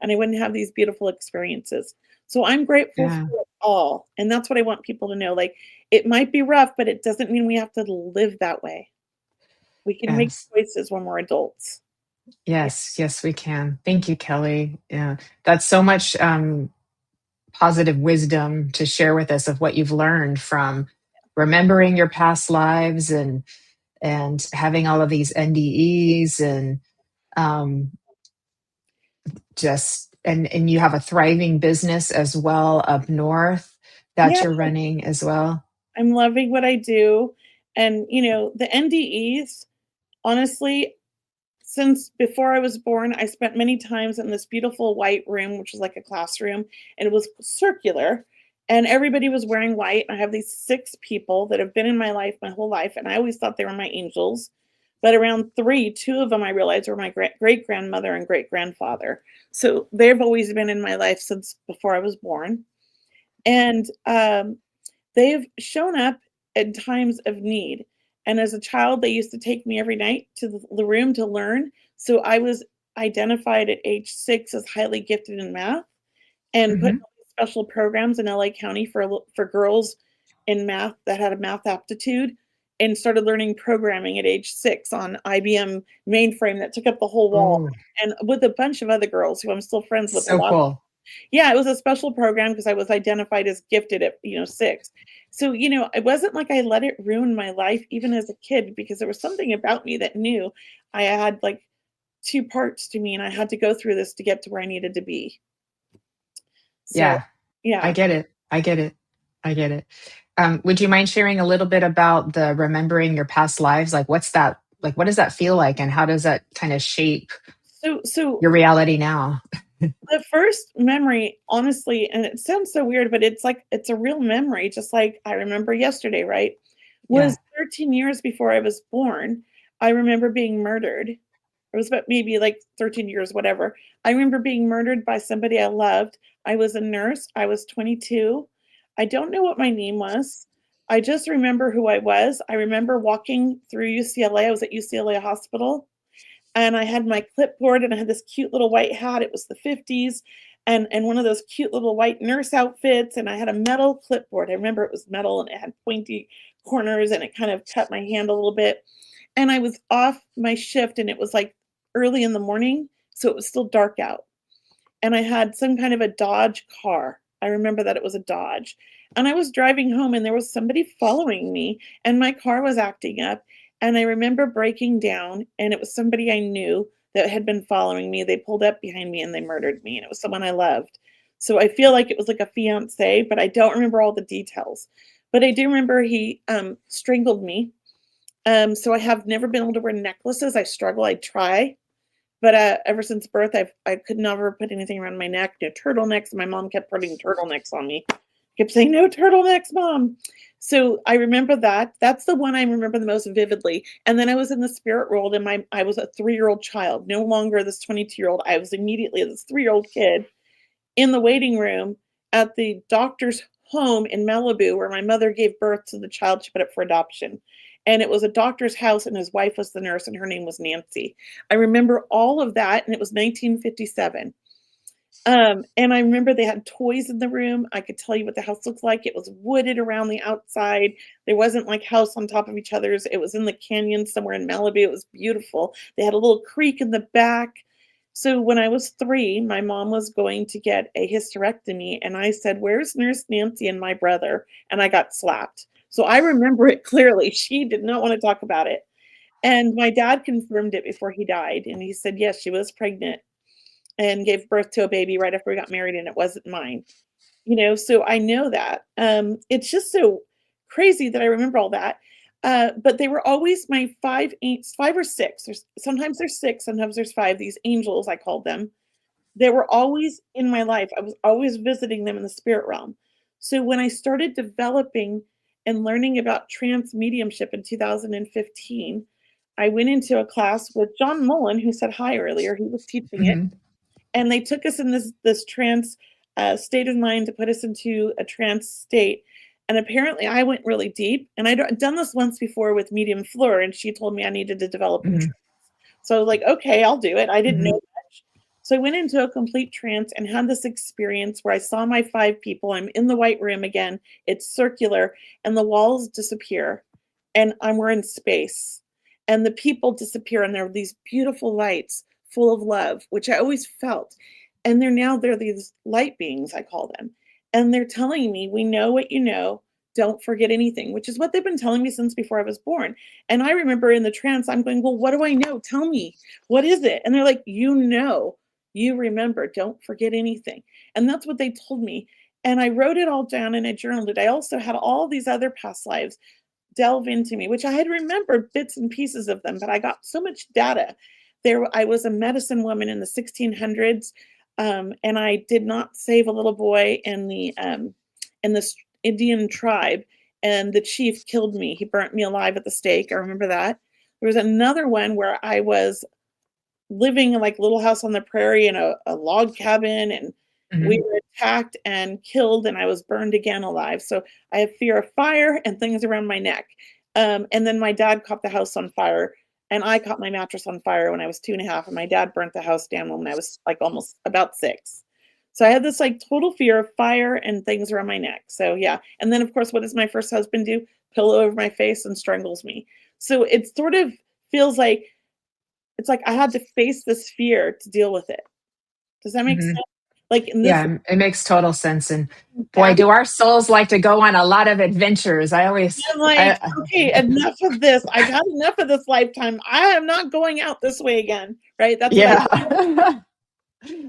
and I wouldn't have these beautiful experiences. So I'm grateful Yeah. for it all. And that's what I want people to know. Like, it might be rough, but it doesn't mean we have to live that way. We can make Yes. choices when we're adults. Yeah. Yes. Yes, we can. Thank you, Kelly. Yeah. That's so much positive wisdom to share with us of what you've learned from remembering your past lives and having all of these NDEs and um, and you have a thriving business as well up north that Yeah, you're running as well. I'm loving what I do. And, the NDEs, honestly, since before I was born, I spent many times in this beautiful white room, which was like a classroom, and it was circular. And everybody was wearing white. I have these 6 people that have been in my life my whole life, and I always thought they were my angels. But around 3, 2 of them I realized were my great grandmother and great grandfather. So they've always been in my life since before I was born. And they've shown up in times of need. And as a child, they used to take me every night to the room to learn. So I was identified at age 6 as highly gifted in math and put in Hmm. special programs in LA County for girls in math that had a math aptitude, and started learning programming at age 6 on IBM mainframe that took up the whole wall, Oh, and with a bunch of other girls who I'm still friends with a so lot. cool. Yeah, it was a special program because I was identified as gifted at, 6. So, it wasn't like I let it ruin my life even as a kid, because there was something about me that knew I had like 2 parts to me and I had to go through this to get to where I needed to be. So, Yeah, I yeah. get it. I get it. I get it. Would you mind sharing a little bit about the remembering your past lives? Like, what's that? Like, what does that feel like, and how does that kind of shape So your reality now? the first memory, honestly, and it sounds so weird, but it's like it's a real memory, just like I remember yesterday, right? Yeah. Was 13 years before I was born. I remember being murdered. It was about maybe like 13 years, whatever. I remember being murdered by somebody I loved. I was a nurse. I was 22. I don't know what my name was. I just remember who I was. I remember walking through UCLA. I was at UCLA Hospital, and I had my clipboard, and I had this cute little white hat. It was the 50s, and one of those cute little white nurse outfits, and I had a metal clipboard. I remember it was metal and it had pointy corners and it kind of cut my hand a little bit. And I was off my shift, and it was like early in the morning, so it was still dark out. And I had some kind of a Dodge car. I remember that it was a Dodge. And I was driving home, and there was somebody following me, and my car was acting up. And I remember breaking down, and it was somebody I knew that had been following me. They pulled up behind me and they murdered me, and it was someone I loved. So I feel like it was like a fiance, but I don't remember all the details. But I do remember he strangled me. So I have never been able to wear necklaces. I struggle. I try. But ever since birth, I could never put anything around my neck. No turtlenecks. My mom kept putting turtlenecks on me. Kept saying, "No turtlenecks, mom." So I remember that. That's the one I remember the most vividly. And then I was in the spirit world, and I was a 3-year-old child, no longer this 22-year-old. I was immediately this 3-year-old kid in the waiting room at the doctor's home in Malibu, where my mother gave birth to the child she put up for adoption. And it was a doctor's house, and his wife was the nurse, and her name was Nancy. I remember all of that, and it was 1957. And I remember they had toys in the room. I could tell you what the house looked like. It was wooded around the outside. There wasn't like house on top of each other's. It was in the canyon somewhere in Malibu. It was beautiful. They had a little creek in the back. So when I was 3, my mom was going to get a hysterectomy, and I said, "Where's Nurse Nancy and my brother?" And I got slapped. So I remember it clearly. She did not want to talk about it. And my dad confirmed it before he died. And he said, yes, she was pregnant and gave birth to a baby right after we got married, and it wasn't mine. So I know that. It's just so crazy that I remember all that. But they were always my 5 or 6. Sometimes there's 6, sometimes there's 5. These angels, I called them. They were always in my life. I was always visiting them in the spirit realm. So when I started developing and learning about trance mediumship in 2015, I went into a class with John Mullen, who said hi earlier. He was teaching it, Hmm. and they took us in this trance state of mind to put us into a trance state. And apparently, I went really deep. And I'd done this once before with Medium Fleur, and she told me I needed to develop in Hmm. trance. So I was like, okay, I'll do it. I didn't know Hmm. much. So I went into a complete trance and had this experience where I saw my 5 people. I'm in the white room again. It's circular, and the walls disappear, and we're in space. And the people disappear, and there are these beautiful lights full of love, which I always felt. And they're these light beings, I call them. And they're telling me, we know what you know. Don't forget anything, which is what they've been telling me since before I was born. And I remember in the trance, I'm going, well, what do I know? Tell me, what is it? And they're like, you remember, don't forget anything. And that's what they told me. And I wrote it all down and I journaled it. I also had all these other past lives delve into me, which I had remembered bits and pieces of them, but I got so much data. I was a medicine woman in the 1600s, and I did not save a little boy in the Indian tribe, and the chief killed me. He burnt me alive at the stake. I remember that. There was another one where I was living in like a little house on the prairie in a log cabin, and we were attacked and killed, and I was burned again alive. So I have fear of fire and things around my neck. And then my dad caught the house on fire, and I caught my mattress on fire when I was 2.5, and my dad burnt the house down when I was like almost about 6. So I had this like total fear of fire and things around my neck. So yeah. And then of course, what does my first husband do? Pillow over my face and strangles me. So it sort of feels like, it's like I had to face this fear to deal with it. Does that make sense? Like in this, yeah, it makes total sense. And boy, do our souls like to go on a lot of adventures. I'm like, okay, enough of this. I've had enough of this lifetime. I am not going out this way again. Right? That's yeah.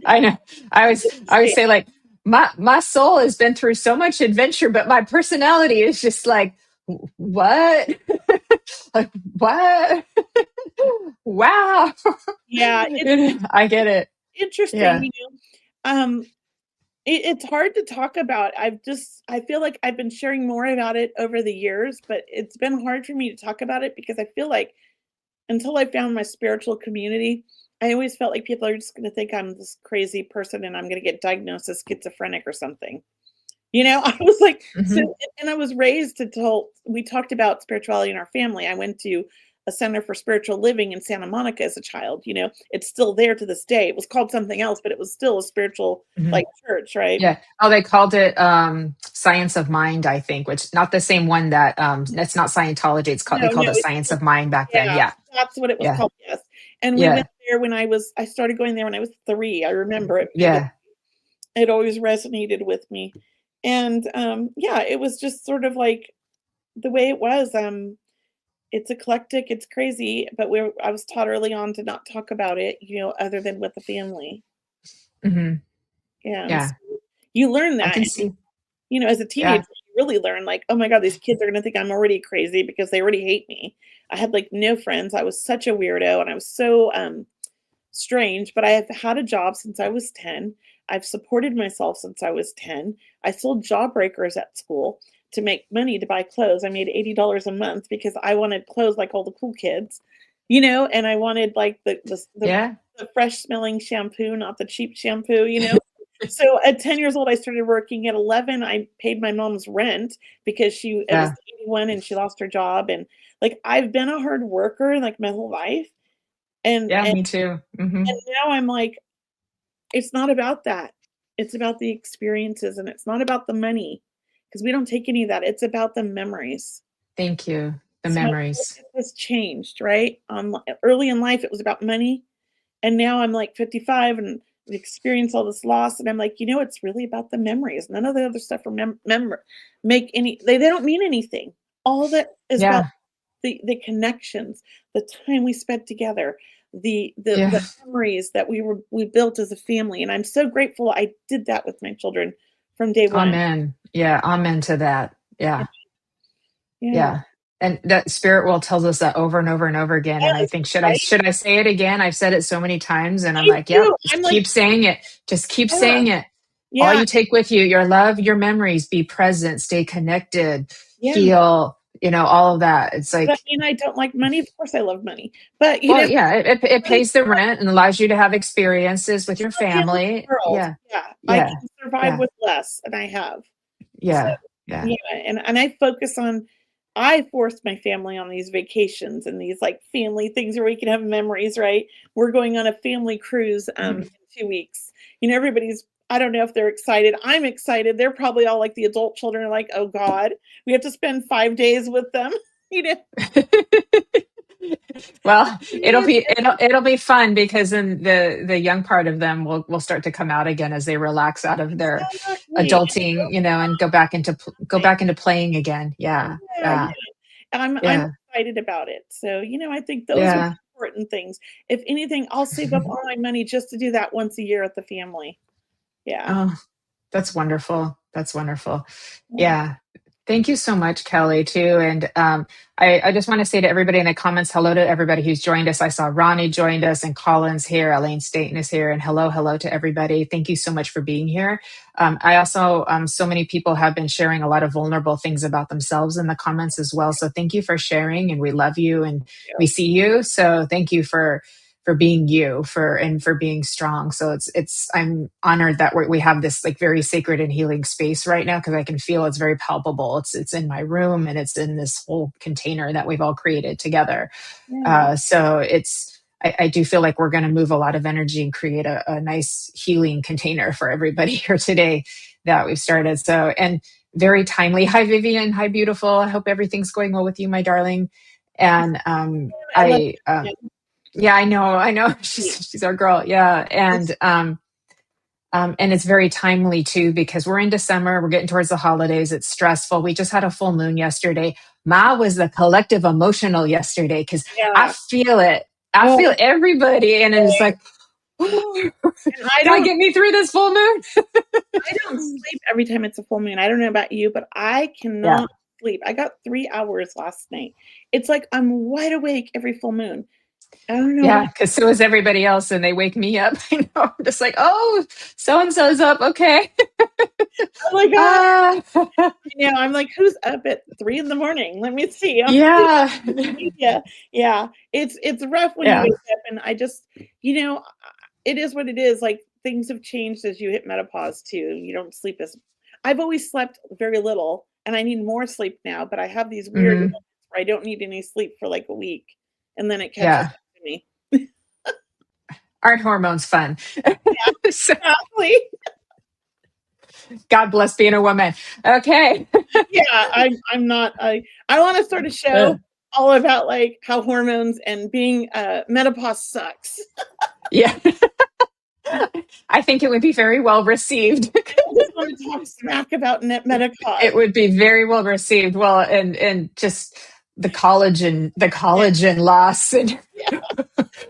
I know. I always say like my soul has been through so much adventure, but my personality is just like, what? Like what? Wow. Yeah, I get it. Interesting. Yeah. You know, it's hard to talk about. I feel like I've been sharing more about it over the years, but it's been hard for me to talk about it because I feel like until I found my spiritual community, I always felt like people are just going to think I'm this crazy person and I'm going to get diagnosed as schizophrenic or something. You know, I was like, so, and I was raised we talked about spirituality in our family. I went to a center for spiritual living in Santa Monica as a child. You know, it's still there to this day. It was called something else, but it was still a spiritual like church, right? Yeah. Oh, they called it Science of Mind, I think, which not the same one that that's not Scientology. It's called they called it Science of Mind back then. Yeah. That's what it was called. Yes. And we went there I started going there when I was 3. I remember it. Yeah. It always resonated with me. And it was just sort of like the way it was. It's eclectic, it's crazy, but I was taught early on to not talk about it, you know, other than with the family. Yeah. So you learn that. I can see. You know, as a teenager, you really learn like, oh my God, these kids are going to think I'm already crazy because they already hate me. I had like no friends. I was such a weirdo and I was so strange, but I have had a job since I was 10. I've supported myself since I was 10. I sold jawbreakers at school to make money to buy clothes. I made $80 a month because I wanted clothes like all the cool kids, you know, and I wanted like the fresh smelling shampoo, not the cheap shampoo, you know. So at 10 years old, I started working. At 11, I paid my mom's rent because it was 81 and she lost her job. And like, I've been a hard worker like my whole life. And me too. And now I'm like, it's not about that. It's about the experiences and it's not about the money because we don't take any of that. It's about the memories. Thank you. The memories. It has changed, right? Early in life, it was about money. And now I'm like 55 and experience all this loss. And I'm like, you know, it's really about the memories. None of the other stuff they don't mean anything. All that is about the connections, the time we spent together, the memories that we built as a family. And I'm so grateful I did that with my children from day one. Amen. Yeah. Amen to that. Yeah. And that spirit world tells us that over and over and over again. And I think, should I say it again? I've said it so many times and I'm like, keep saying it. Just keep saying it. All you take with you, your love, your memories, be present, stay connected, feel, you know, all of that. It's like, I don't like money. Of course I love money, but it pays the rent and allows you to have experiences with your family. I can survive with less and I have. And I forced my family on these vacations and these like family things where we can have memories, right? We're going on a family cruise in 2 weeks. You know, I don't know if they're excited. I'm excited. They're probably all like the adult children are like, oh God, we have to spend 5 days with them, you know? Well, it'll be fun because then the young part of them will start to come out again as they relax out of their Exactly. adulting, and go back into playing again. Yeah. Yeah, yeah. Yeah. And I'm Yeah. excited about it. So, I think those are the Yeah. important things. If anything, I'll save up all my money just to do that once a year at the family. Yeah. Oh, that's wonderful. That's wonderful. Yeah. Yeah. Thank you so much, Kelly, too. And I just want to say to everybody in the comments, hello to everybody who's joined us. I saw Ronnie joined us and Colin's here, Elaine Staten is here, and hello to everybody. Thank you so much for being here. I also, so many people have been sharing a lot of vulnerable things about themselves in the comments as well. So thank you for sharing, and we love you and we see you. So thank you for being you and for being strong. So I'm honored that we have this like very sacred and healing space right now, because I can feel it's very palpable. It's in my room and it's in this whole container that we've all created together. Yeah. So I do feel like we're going to move a lot of energy and create a nice healing container for everybody here today that we've started. So, and very timely. Hi, Vivian. Hi, beautiful. I hope everything's going well with you, my darling. And I love you. yeah, I know. She's our girl. Yeah. And it's very timely too, because we're in December, we're getting towards the holidays. It's stressful. We just had a full moon yesterday. Ma was the collective emotional yesterday, because I feel it. I feel everybody. And it's like, God, get me through this full moon. I don't sleep every time it's a full moon. I don't know about you, but I cannot sleep. I got 3 hours last night. It's like I'm wide awake every full moon. I don't know. Yeah, because so is everybody else, and they wake me up. I know. I'm just like, oh, so and so's up. Okay. Oh my God. I'm like, who's up at 3 a.m? Let me see. Yeah. Yeah. It's rough when you wake up, and I just, it is what it is. Like, things have changed as you hit menopause too. You don't sleep I've always slept very little, and I need more sleep now, but I have these weird moments where I don't need any sleep for like a week, and then it catches up to me. Aren't hormones fun? Exactly. God bless being a woman. Okay. Yeah, I'm not. I want to start a show all about like how hormones and being menopause sucks. Yeah. I think it would be very well received. I just want to talk smack about menopause. It would be very well received. Well, and just the collagen loss, and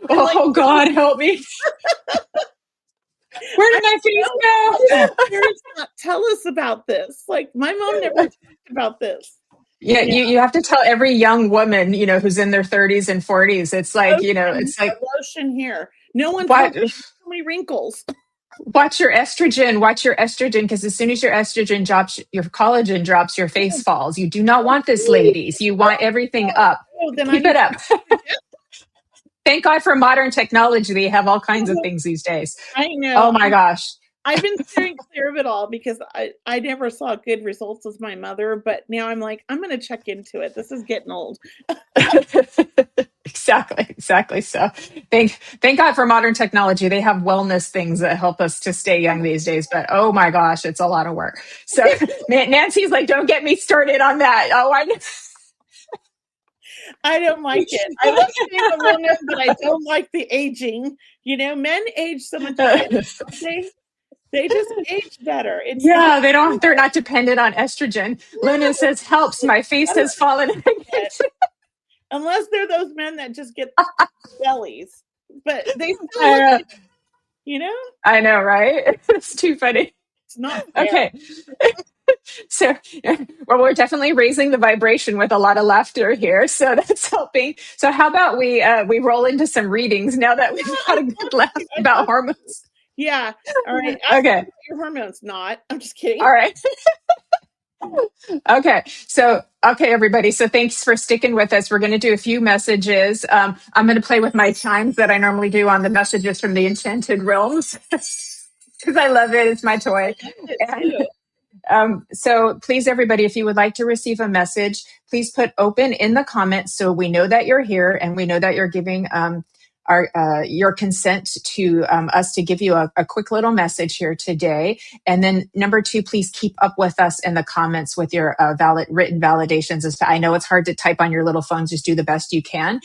oh, God help me. Where did my face go? Parents not tell us about this. Like, my mom never talked about this. Yeah, you have to tell every young woman, who's in their 30s and 40s. It's like, it's like lotion here. No one told me so many wrinkles. Watch your estrogen, because as soon as your estrogen drops, your collagen drops, your face falls. You do not want this, ladies. You want everything up. Keep it up. Thank God for modern technology. They have all kinds of things these days. I know. Oh my gosh. I've been steering clear of it all because I never saw good results as my mother, but now I'm like, I'm going to check into it. This is getting old. Exactly. So thank God for modern technology. They have wellness things that help us to stay young these days, but oh my gosh, it's a lot of work. So Nancy's like, don't get me started on that. Oh, I don't like it. I love being a woman, but I don't like the aging. Men age so much better. They just age better. They're not dependent on estrogen. Luna says, helps. My face has fallen. Unless they're those men that just get bellies. But they still look, I know, right? It's too funny. It's not fair. Okay. So, we're definitely raising the vibration with a lot of laughter here, so that's helping. So how about we roll into some readings now that we've had a good laugh about hormones? Yeah. All right. Okay. Your hormones not. I'm just kidding. All right. Okay. So, everybody. So thanks for sticking with us. We're going to do a few messages. I'm going to play with my chimes that I normally do on the messages from the Enchanted Realms because I love it. It's my toy. So please, everybody, if you would like to receive a message, please put open in the comments so we know that you're here and we know that you're giving your consent to us to give you a quick little message here today. And then number two, please keep up with us in the comments with your written validations. I know it's hard to type on your little phones. Just do the best you can.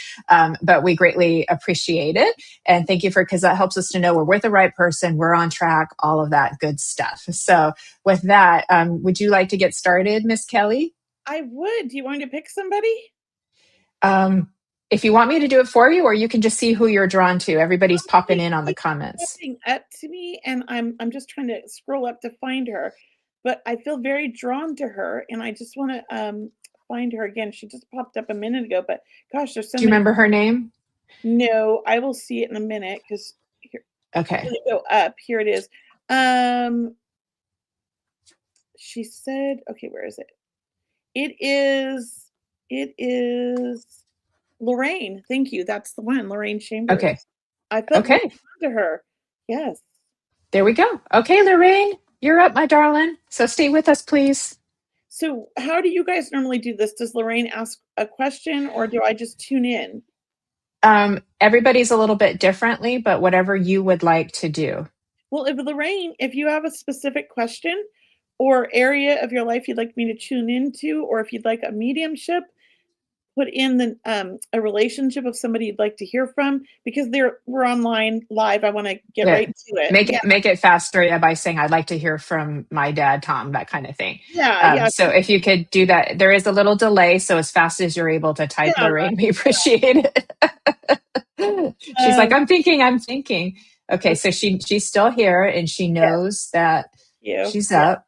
But we greatly appreciate it. And thank you because that helps us to know we're with the right person. We're on track, all of that good stuff. So with that, would you like to get started, Miss Kelley? I would. Do you want me to pick somebody? If you want me to do it for you, or you can just see who you're drawn to. Everybody's popping in on the comments. Popping up to me, and I'm just trying to scroll up to find her, but I feel very drawn to her, and I just want to find her again. She just popped up a minute ago, but gosh, there's so Do you remember her name? No, I will see it in a minute because here. Okay. Go up. Here it is. She said, okay, where is it? It is Lorraine. Thank you. That's the one, Lorraine Chambers. Okay. I felt drawn to her. Yes. There we go. Okay, Lorraine, you're up, my darling. So stay with us, please. So how do you guys normally do this? Does Lorraine ask a question, or do I just tune in? Everybody's a little bit differently, but whatever you would like to do. Well, Lorraine, if you have a specific question or area of your life you'd like me to tune into, or if you'd like a mediumship, put in the a relationship of somebody you'd like to hear from, because we're online live. I want to get right to it. Make it faster by saying I'd like to hear from my dad, Tom, that kind of thing. Yeah. So if you could do that, there is a little delay. So as fast as you're able to type, Lorraine, we appreciate it. She's like, I'm thinking. Okay, so she's still here and she knows that she's up.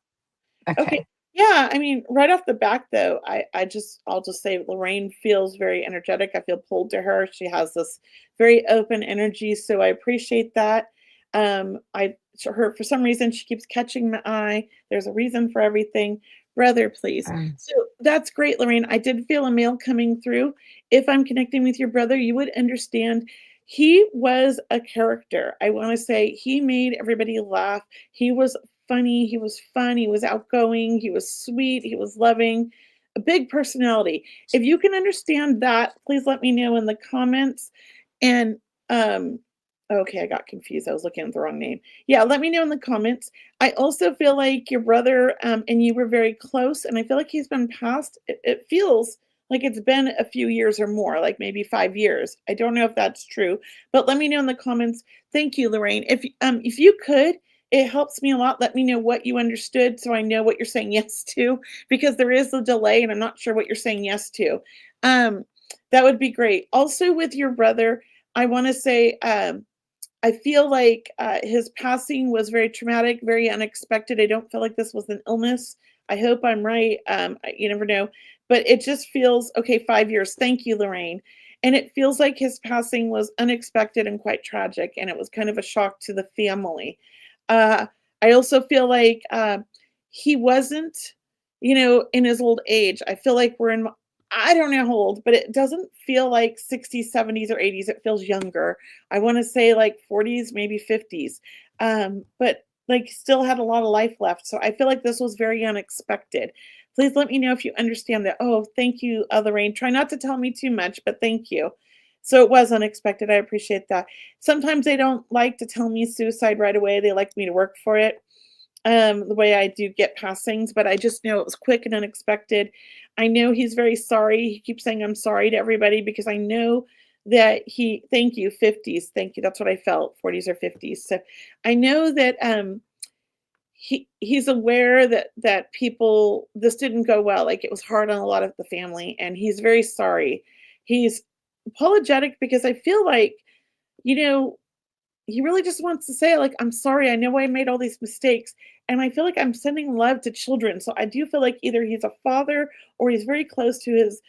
Okay. Yeah, I mean, right off the back though, I'll just say Lorraine feels very energetic. I feel pulled to her. She has this very open energy, so I appreciate that. For some reason she keeps catching my eye. There's a reason for everything. Brother, please. So that's great, Lorraine. I did feel a mail coming through. If I'm connecting with your brother, you would understand. He was a character. I want to say he made everybody laugh. He was funny. He was fun. He was outgoing. He was sweet. He was loving. A big personality. If you can understand that, please let me know in the comments. And okay, I got confused. I was looking at the wrong name. Yeah, let me know in the comments. I also feel like your brother and you were very close, and I feel like he's been passed. It feels like it's been a few years or more, like maybe 5 years. I don't know if that's true, but let me know in the comments. Thank you, Lorraine. If you could, it helps me a lot. Let me know what you understood so I know what you're saying yes to, because there is a delay and I'm not sure what you're saying yes to. That would be great. Also with your brother, I want to say I feel like his passing was very traumatic, very unexpected. I don't feel like this was an illness. I hope I'm right. You never know. But it just feels, okay, 5 years. Thank you, Lorraine. And it feels like his passing was unexpected and quite tragic, and it was kind of a shock to the family. I also feel like he wasn't, in his old age. I feel like I don't know how old, but it doesn't feel like 60s, 70s, or 80s. It feels younger. I want to say like 40s, maybe 50s. But like still had a lot of life left. So I feel like this was very unexpected. Please let me know if you understand that. Oh, thank you, Lorraine. Try not to tell me too much, but thank you. So it was unexpected. I appreciate that. Sometimes they don't like to tell me suicide right away. They like me to work for it. The way I do get passings, but I just know it was quick and unexpected. I know he's very sorry. He keeps saying I'm sorry to everybody, because I know that thank you, 50s. Thank you. That's what I felt, 40s or 50s. So I know that he's aware that people, this didn't go well. Like it was hard on a lot of the family, and he's very sorry. He's apologetic because I feel like, he really just wants to say, like, I'm sorry. I know I made all these mistakes. And I feel like I'm sending love to children. So I do feel like either he's a father or he's very close to his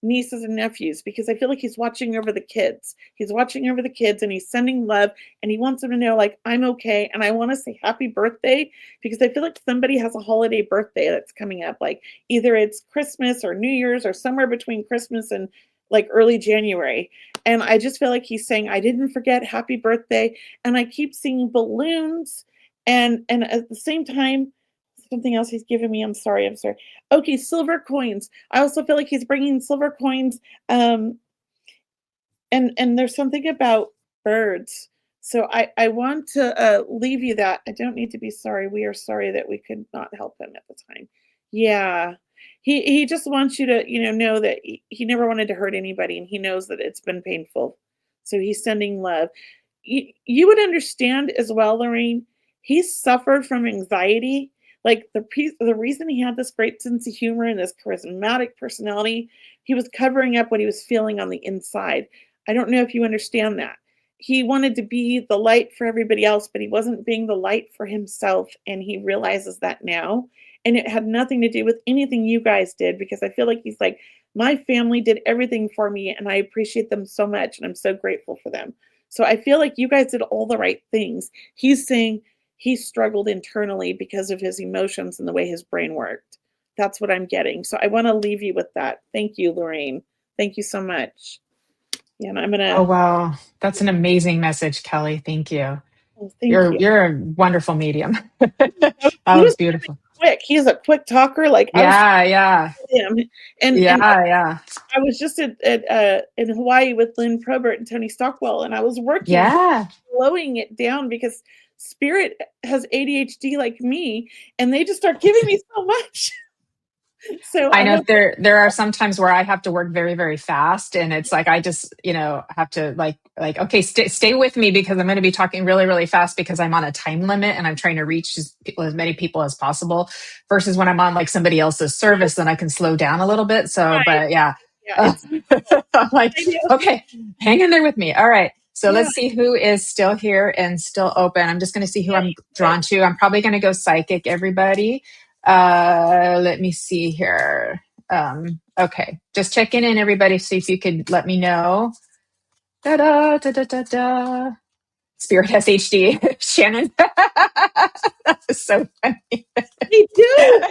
nieces and nephews, because I feel like he's watching over the kids. He's watching over the kids and he's sending love, and he wants them to know, like, I'm okay. And I want to say happy birthday, because I feel like somebody has a holiday birthday that's coming up. Like either it's Christmas or New Year's or somewhere between Christmas and like early January. And I just feel like he's saying, I didn't forget, happy birthday. And I keep seeing balloons. And at the same time, something else he's giving me. I'm sorry. Okay, silver coins. I also feel like he's bringing silver coins And there's something about birds. So I want to leave you that. I don't need to be sorry. We are sorry that we could not help him at the time. Yeah. He just wants you to, know that he never wanted to hurt anybody, and he knows that it's been painful. So he's sending love. You would understand as well, Lorraine. He suffered from anxiety. Like the reason he had this great sense of humor and this charismatic personality, he was covering up what he was feeling on the inside. I don't know if you understand that. He wanted to be the light for everybody else, but he wasn't being the light for himself, and he realizes that now. And it had nothing to do with anything you guys did, because I feel like he's like, my family did everything for me, and I appreciate them so much, and I'm so grateful for them. So I feel like you guys did all the right things. He's saying he struggled internally because of his emotions and the way his brain worked. That's what I'm getting. So I want to leave you with that. Thank you, Lorraine. Thank you so much. Yeah, and I'm gonna. Oh, wow. That's an amazing message, Kelley. Thank you. Oh, thank you. You're a wonderful medium. That He was was beautiful. quick. He's a quick talker. Like Yeah. him. And Yeah. I was just in Hawaii with Lynn Probert and Tony Stockwell, and I was working, Yeah. slowing it down, because Spirit has ADHD like me, and they just start giving me so much. So I know there are some times where I have to work very, very fast, and it's like I just have to like okay, stay with me, because I'm going to be talking really, really fast because I'm on a time limit and I'm trying to reach as many people as possible. Versus when I'm on like somebody else's service, then I can slow down a little bit. So, but yeah, I'm like, okay, hang in there with me. All right. So let's see who is still here and still open. I'm just going to see who I'm drawn to. I'm probably going to go psychic, everybody. Let me see here. Okay, just checking in, everybody. See if you could let me know. Da da da da da da. Spirit has HD. Shannon. That was so funny. They do.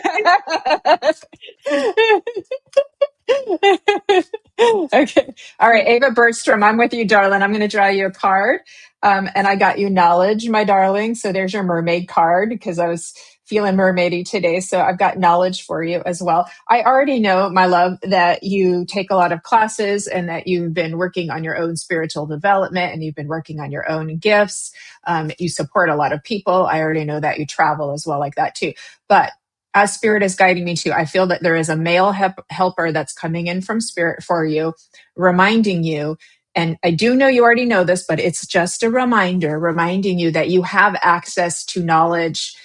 Okay. All right. Ava Bergstrom, I'm with you, darling. I'm going to draw you a card. And I got you knowledge, my darling. So there's your mermaid card, because I was feeling mermaidy today. So I've got knowledge for you as well. I already know, my love, that you take a lot of classes and that you've been working on your own spiritual development and you've been working on your own gifts. You support a lot of people. I already know that you travel as well, like that too. But as Spirit is guiding me to, I feel that there is a male helper that's coming in from Spirit for you, reminding you. And I do know you already know this, but it's just a reminder, reminding you that you have access to knowledge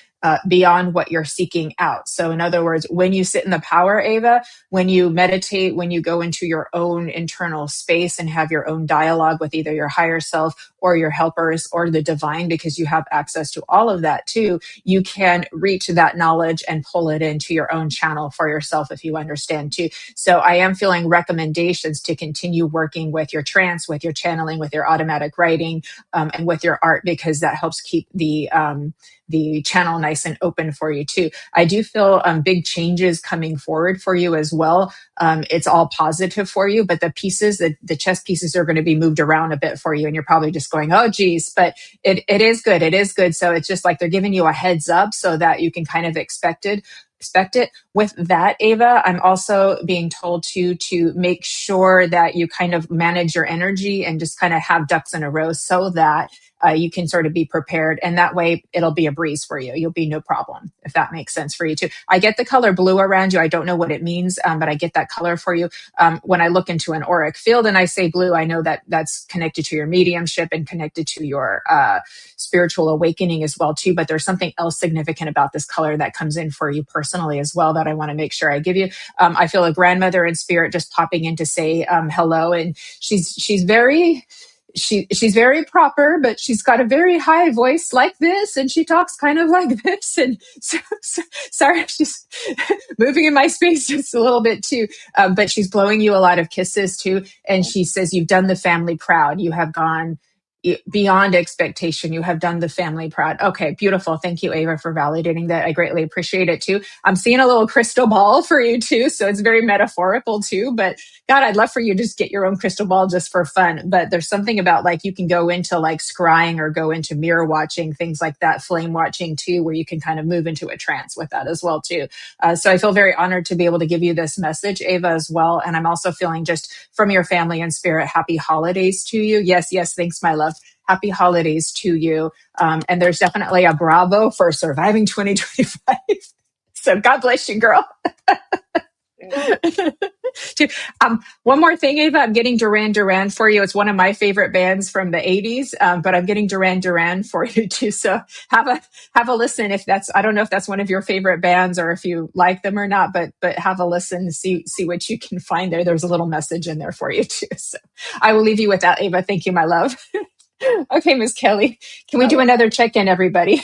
beyond what you're seeking out. So in other words, when you sit in the power, Ava, when you meditate, when you go into your own internal space and have your own dialogue with either your higher self or your helpers or the divine, because you have access to all of that too, you can reach that knowledge and pull it into your own channel for yourself, if you understand too. So I am feeling recommendations to continue working with your trance, with your channeling, with your automatic writing, and with your art, because that helps keep the channel nice and open for you too. I do feel big changes coming forward for you as well. It's all positive for you, but the pieces, the chess pieces, are going to be moved around a bit for you, and you're probably just going, oh geez, but it is good. It is good. So it's just like they're giving you a heads up so that you can kind of expect it. With that, Ava, I'm also being told to make sure that you kind of manage your energy and just kind of have ducks in a row, so that you can sort of be prepared. And that way it'll be a breeze for you. You'll be no problem, if that makes sense for you too. I get the color blue around you. I don't know what it means, but I get that color for you. When I look into an auric field and I say blue, I know that that's connected to your mediumship and connected to your spiritual awakening as well too. But there's something else significant about this color that comes in for you personally as well that I want to make sure I give you. I feel a grandmother in spirit just popping in to say hello, and she's very proper, but she's got a very high voice like this, and she talks kind of like this. And so sorry, she's moving in my space just a little bit too. But she's blowing you a lot of kisses too. And she says, you've done the family proud. You have gone beyond expectation. You have done the family proud. Okay, beautiful. Thank you, Ava, for validating that. I greatly appreciate it too. I'm seeing a little crystal ball for you too, so it's very metaphorical too. But God, I'd love for you to just get your own crystal ball just for fun. But there's something about like you can go into like scrying or go into mirror watching, things like that, flame watching too, where you can kind of move into a trance with that as well too. So I feel very honored to be able to give you this message, Ava, as well. And I'm also feeling just from your family and spirit, happy holidays to you. Yes, yes, thanks, my love. Happy holidays to you. And there's definitely a bravo for surviving 2025. So God bless you, girl. One more thing, Ava, I'm getting Duran Duran for you. It's one of my favorite bands from the 80s, but I'm getting Duran Duran for you too. So have a listen if that's, I don't know if that's one of your favorite bands or if you like them or not, but have a listen and see what you can find there. There's a little message in there for you too. So I will leave you with that, Ava. Thank you, my love. Okay, Miss Kelley, can we do another check-in, everybody?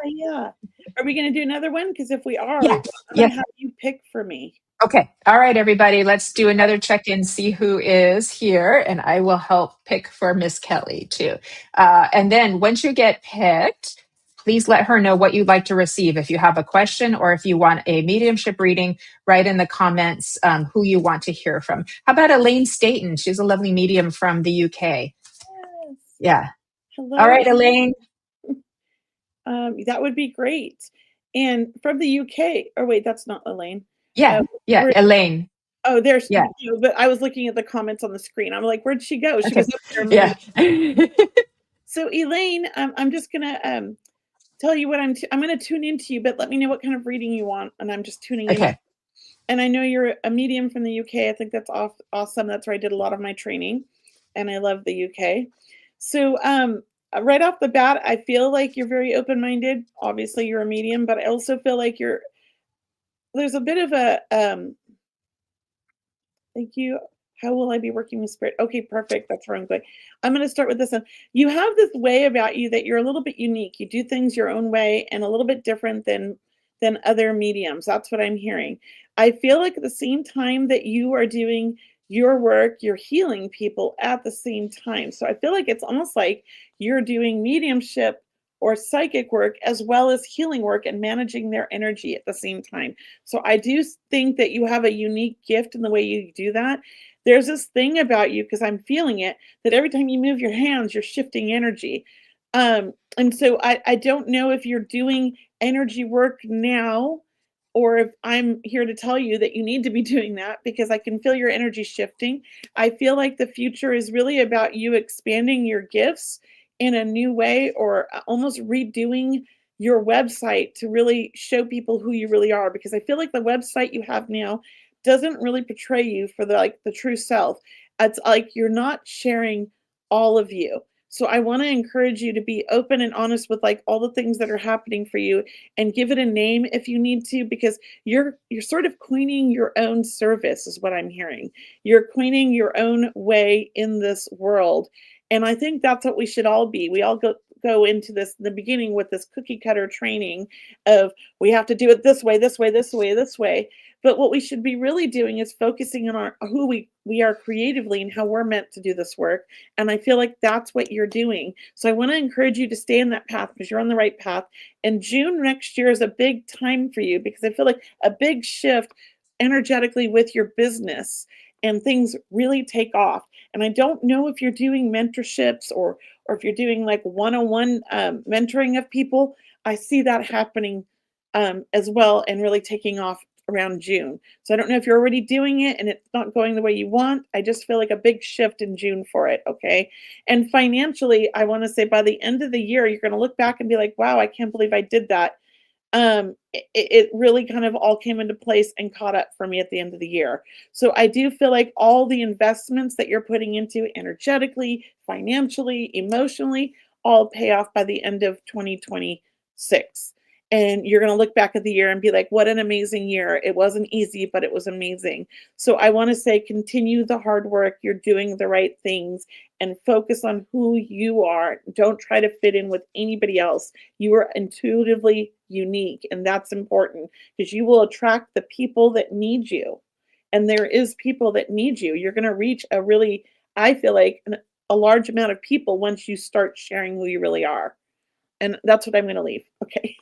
Yeah. Are we going to do another one? Because if we are, Yeah. I'm going to have you pick for me. Okay. All right, everybody. Let's do another check-in, see who is here, and I will help pick for Miss Kelley too. And then once you get picked, please let her know what you'd like to receive. If you have a question or if you want a mediumship reading, write in the comments who you want to hear from. How about Elaine Staten? She's a lovely medium from the UK. Yes. Yeah. Hello. All right, Elaine. That would be great. And from the UK, or wait, that's not Elaine. Yeah, Elaine. Oh, there's, yeah. But I was looking at the comments on the screen. I'm like, where'd she go? She Okay. was up there. Yeah. So Elaine, I'm just gonna tell you what I'm gonna tune into you, but let me know what kind of reading you want, and I'm just tuning in. Okay. And I know you're a medium from the UK. I think that's awesome. That's where I did a lot of my training, and I love the UK. So right off the bat, I feel like you're very open-minded. Obviously, you're a medium, but I also feel like there's a bit of a thank you. How will I be working with spirit? Okay, perfect. That's where I'm going. I'm going to start with this one. You have this way about you that you're a little bit unique. You do things your own way and a little bit different than other mediums. That's what I'm hearing. I feel like at the same time that you are doing your work, you're healing people at the same time. So I feel like it's almost like you're doing mediumship or psychic work as well as healing work and managing their energy at the same time. So I do think that you have a unique gift in the way you do that. There's this thing about you, because I'm feeling it, that every time you move your hands, you're shifting energy. And so I don't know if you're doing energy work now or if I'm here to tell you that you need to be doing that, because I can feel your energy shifting. I feel like the future is really about you expanding your gifts in a new way, or almost redoing your website to really show people who you really are, because I feel like the website you have now doesn't really portray you for the true self. It's like you're not sharing all of you. So I want to encourage you to be open and honest with like all the things that are happening for you, and give it a name if you need to, because you're sort of coining your own service is what I'm hearing. You're coining your own way in this world. And I think that's what we should all be. We all go into this in the beginning with this cookie cutter training of we have to do it this way, this way, this way, this way. But what we should be really doing is focusing on who we are creatively and how we're meant to do this work. And I feel like that's what you're doing. So I want to encourage you to stay in that path, because you're on the right path. And June next year is a big time for you, because I feel like a big shift energetically with your business, and things really take off. And I don't know if you're doing mentorships or if you're doing like one-on-one mentoring of people. I see that happening as well, and really taking off around June. So I don't know if you're already doing it and it's not going the way you want. I just feel like a big shift in June for it. Okay. And financially, I want to say by the end of the year, you're going to look back and be like, wow, I can't believe I did that. It really kind of all came into place and caught up for me at the end of the year. So I do feel like all the investments that you're putting into energetically, financially, emotionally, all pay off by the end of 2026. And you're going to look back at the year and be like, what an amazing year. It wasn't easy, but it was amazing. So I want to say, continue the hard work. You're doing the right things, and focus on who you are. Don't try to fit in with anybody else. You are intuitively unique, and that's important, because you will attract the people that need you. And there is people that need you. You're going to reach a really, I feel like, a large amount of people once you start sharing who you really are. And that's what I'm going to leave. Okay.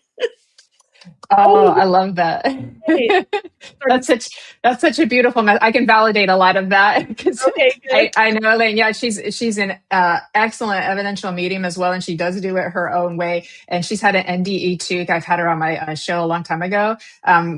Oh, Oh, I love that. okay. Started. That's such a beautiful I can validate a lot of that because Okay, good. I know Elaine, yeah, she's an excellent evidential medium as well, and she does do it her own way. And she's had an NDE too. I've had her on my show a long time ago,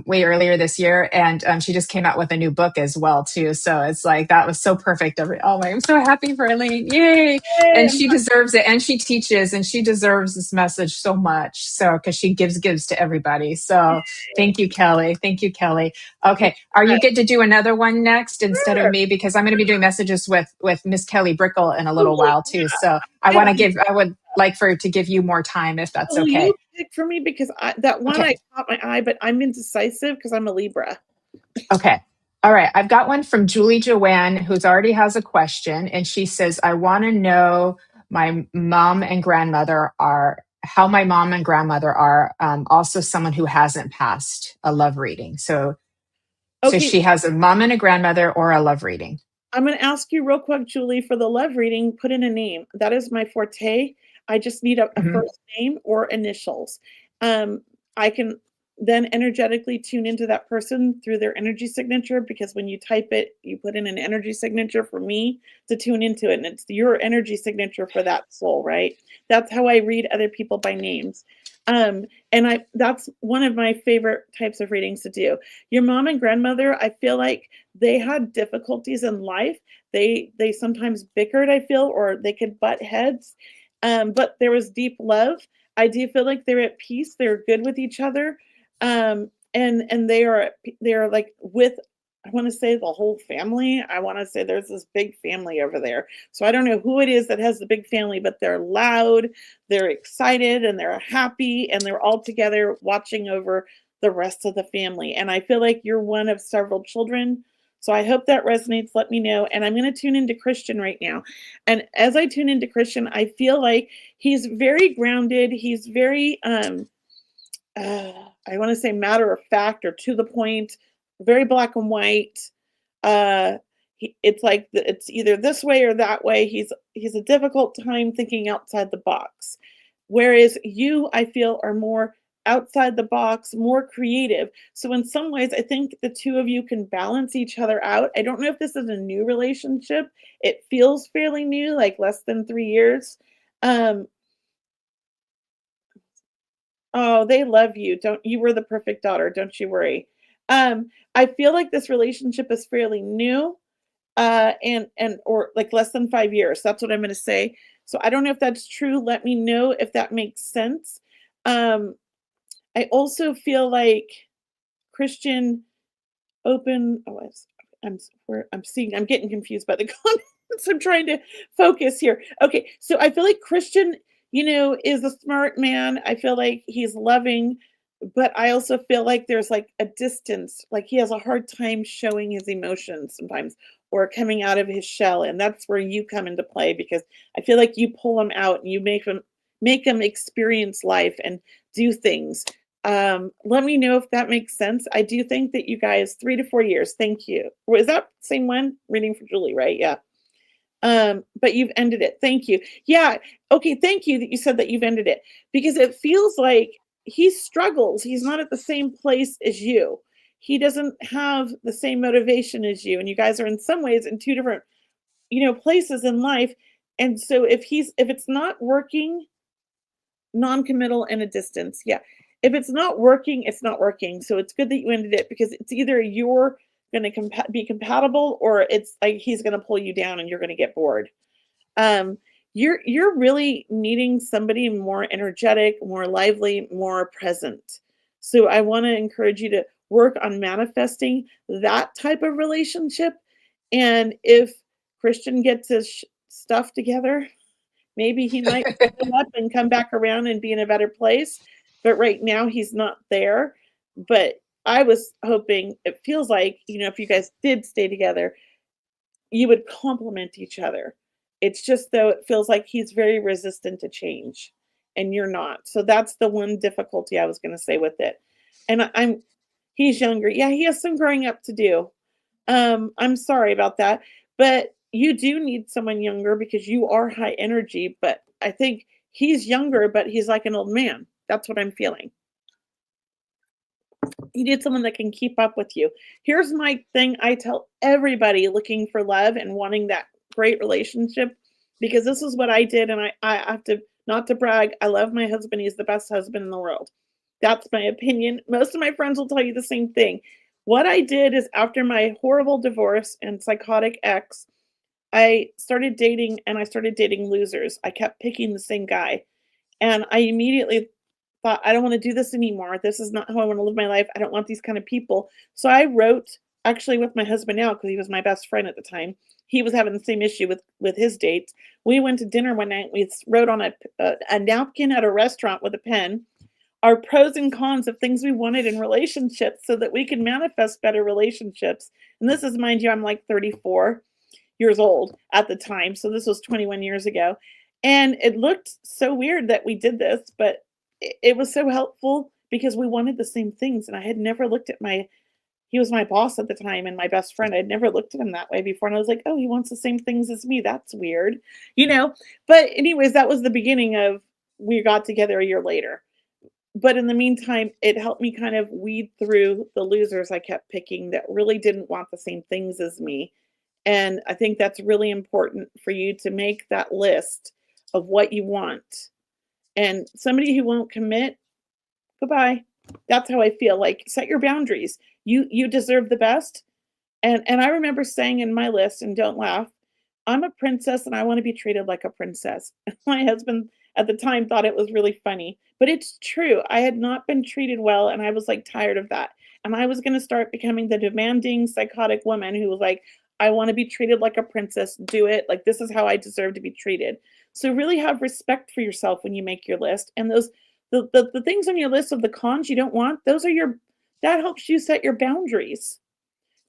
way earlier this year, and she just came out with a new book as well too. So it's like that was so perfect. Oh my, I'm so happy for Elaine! Yay! Yay, And she deserves it, and she teaches, and she deserves this message so much. So because she gives to everybody. So thank you, Kelley. Thank you, Kelley. Okay, are you good to do another one next instead of sure. me, because I'm going to be doing messages with Miss Kelly Brickle in a little Totally. while too. So Yeah. I would like for to give you more time if that's Will okay. you pick for me? Because that one Okay. I caught my eye, but I'm indecisive because I'm a Libra. Okay. All right. I've got one from Julie Joanne, who's already has a question. And she says, I want to know my mom and grandmother are, how my mom and grandmother are, also someone who hasn't passed a love reading. So Okay, she has a mom and a grandmother or a love reading. I'm going to ask you real quick, Julie, for the love reading, put in a name. That is my forte. I just need a Mhm. first name or initials. I can then energetically tune into that person through their energy signature, because when you type it, you put in an energy signature for me to tune into it. And it's your energy signature for that soul, right? That's how I read other people by names. And that's one of my favorite types of readings to do. Your mom and grandmother, I feel like they had difficulties in life. They sometimes bickered, I feel, or they could butt heads. But there was deep love. I do feel like they're at peace. They're good with each other. And they are like with, I want to say, the whole family. I want to say there's this big family over there. So I don't know who it is that has the big family, but they're loud, they're excited, and they're happy, and they're all together watching over the rest of the family. And I feel like you're one of several children. So I hope that resonates. Let me know. And I'm going to tune into Christian right now. And as I tune into Christian, I feel like he's very grounded. He's very, I want to say matter of fact or to the point, very black and white. It's like it's either this way or that way. He's a difficult time thinking outside the box. Whereas you, I feel, are more outside the box, more creative. So in some ways, I think the two of you can balance each other out. I don't know if this is a new relationship. It feels fairly new, like less than 3 years. Um, oh, they love you. Don't you were the perfect daughter, don't you worry. I feel like this relationship is fairly new, and or like less than 5 years. That's what I'm going to say. So I don't know if that's true. Let me know if that makes sense. Um, I also feel like Christian open. Oh, I'm getting confused by the comments. I'm trying to focus here. Okay, so I feel like Christian, is a smart man. I feel like he's loving, but I also feel like there's like a distance. Like he has a hard time showing his emotions sometimes or coming out of his shell, and that's where you come into play, because I feel like you pull him out and you make him experience life and do things. Let me know if that makes sense. I do think that you guys 3 to 4 years. Thank you. Was that same one reading for Julie, right? Yeah. But you've ended it. Thank you. Yeah. Okay. Thank you that you said that you've ended it, because it feels like he struggles. He's not at the same place as you. He doesn't have the same motivation as you. And you guys are in some ways in two different, places in life. And so if it's not working, non-committal and a distance. Yeah. If it's not working, it's not working. So it's good that you ended it, because it's either you're going to be compatible, or it's like he's going to pull you down and you're going to get bored. Um, you're really needing somebody more energetic, more lively, more present. So I want to encourage you to work on manifesting that type of relationship. And if Christian gets his stuff together, maybe he might fill up and come back around and be in a better place. But right now he's not there. But I was hoping, it feels like, if you guys did stay together, you would complement each other. It's just, though, it feels like he's very resistant to change and you're not. So that's the one difficulty I was going to say with it. And he's younger. Yeah, he has some growing up to do. I'm sorry about that. But you do need someone younger because you are high energy, but I think he's younger, but he's like an old man. That's what I'm feeling. You need someone that can keep up with you. Here's my thing I tell everybody looking for love and wanting that great relationship, because this is what I did. And I have to, not to brag, I love my husband. He's the best husband in the world. That's my opinion. Most of my friends will tell you the same thing. What I did is, after my horrible divorce and psychotic ex, I started dating, and I started dating losers. I kept picking the same guy. And I immediately thought, I don't want to do this anymore. This is not how I want to live my life. I don't want these kind of people. So I wrote, actually with my husband now, because he was my best friend at the time. He was having the same issue with his dates. We went to dinner one night. We wrote on a napkin at a restaurant with a pen our pros and cons of things we wanted in relationships so that we could manifest better relationships. And this is, mind you, I'm like 34 years old at the time. So this was 21 years ago. And it looked so weird that we did this, but it was so helpful because we wanted the same things. And I had never looked at he was my boss at the time and my best friend. I'd never looked at him that way before. And I was like, oh, he wants the same things as me. That's weird, But anyways, that was the beginning of, we got together a year later. But in the meantime, it helped me kind of weed through the losers I kept picking that really didn't want the same things as me. And I think that's really important for you to make that list of what you want. And somebody who won't commit, goodbye. That's how I feel. Like, set your boundaries. You deserve the best. And I remember saying in my list, and don't laugh, I'm a princess and I want to be treated like a princess. My husband at the time thought it was really funny, but it's true. I had not been treated well, and I was like tired of that. And I was going to start becoming the demanding psychotic woman who was like, I want to be treated like a princess. Do it. Like, this is how I deserve to be treated. So really have respect for yourself when you make your list. And the things on your list of the cons you don't want, that helps you set your boundaries,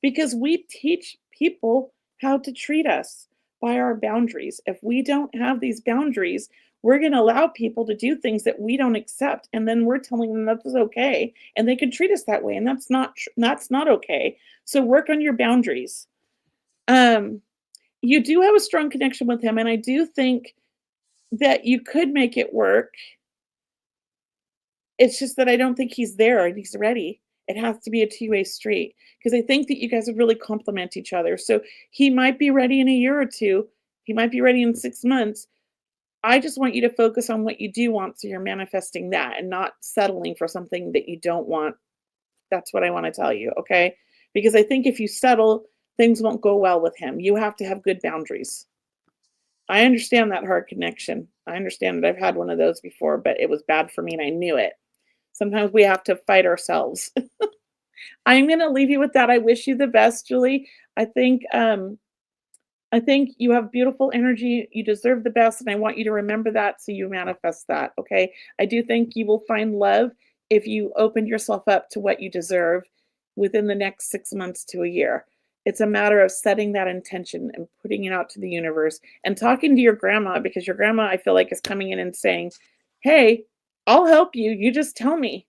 because we teach people how to treat us by our boundaries. If we don't have these boundaries, we're going to allow people to do things that we don't accept, and then we're telling them that's okay, and they can treat us that way, and that's not okay. So work on your boundaries. You do have a strong connection with him, and I do think that you could make it work. It's just that I don't think he's there and he's ready. It has to be a two-way street, because I think that you guys would really complement each other. So he might be ready in a year or two. He might be ready in 6 months. I just want you to focus on what you do want, so you're manifesting that and not settling for something that you don't want. That's what I want to tell you, okay? Because I think if you settle, things won't go well with him. You have to have good boundaries. I understand that hard connection. I understand that I've had one of those before, but it was bad for me and I knew it. Sometimes we have to fight ourselves. I'm going to leave you with that. I wish you the best, Julie. I think you have beautiful energy. You deserve the best, and I want you to remember that so you manifest that, okay? I do think you will find love if you open yourself up to what you deserve within the next 6 months to a year. It's a matter of setting that intention and putting it out to the universe and talking to your grandma, because your grandma, I feel like, is coming in and saying, hey, I'll help you. You just tell me.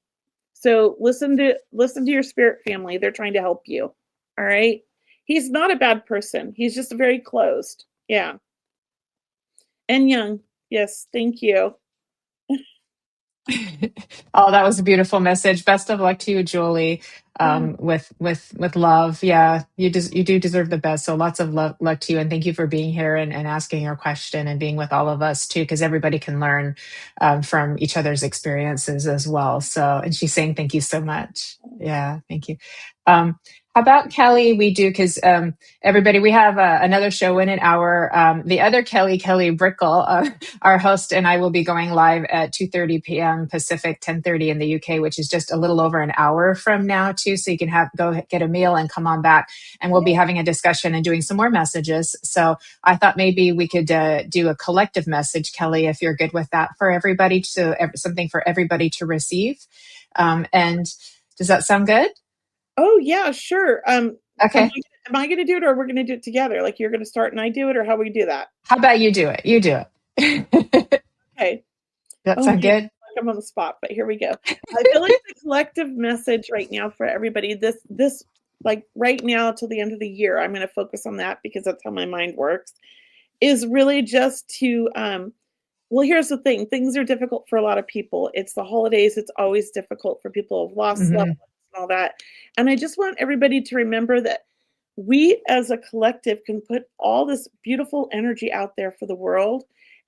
So listen to your spirit family. They're trying to help you. All right. He's not a bad person. He's just very closed. Yeah. And young. Yes. Thank you. Oh, that was a beautiful message. Best of luck to you, Julie. With love. Yeah, you do deserve the best. So lots of luck to you, and thank you for being here and asking your question and being with all of us too, because everybody can learn from each other's experiences as well. So, and she's saying thank you so much. Yeah, thank you. How about Kelley? We do, because everybody, we have another show in an hour. The other Kelley Brickell, our host, and I will be going live at 2:30 p.m. Pacific, 10:30 in the UK, which is just a little over an hour from now too. So you can go get a meal and come on back, and we'll be having a discussion and doing some more messages. So I thought maybe we could do a collective message, Kelley, if you're good with that, for everybody, so something for everybody to receive. And does that sound good? Oh yeah, sure. Okay. Am I going to do it, or we're going to do it together? Like, you're going to start and I do it, or how we do that? How about you do it? You do it. Okay. That sound good? Like I'm on the spot, but here we go. I feel like the collective message right now for everybody, this like right now till the end of the year, I'm going to focus on that because that's how my mind works, is really just to, well, here's the thing. Things are difficult for a lot of people. It's the holidays. It's always difficult for people who've lost loved Hmm. ones and all that. And I just want everybody to remember that we as a collective can put all this beautiful energy out there for the world.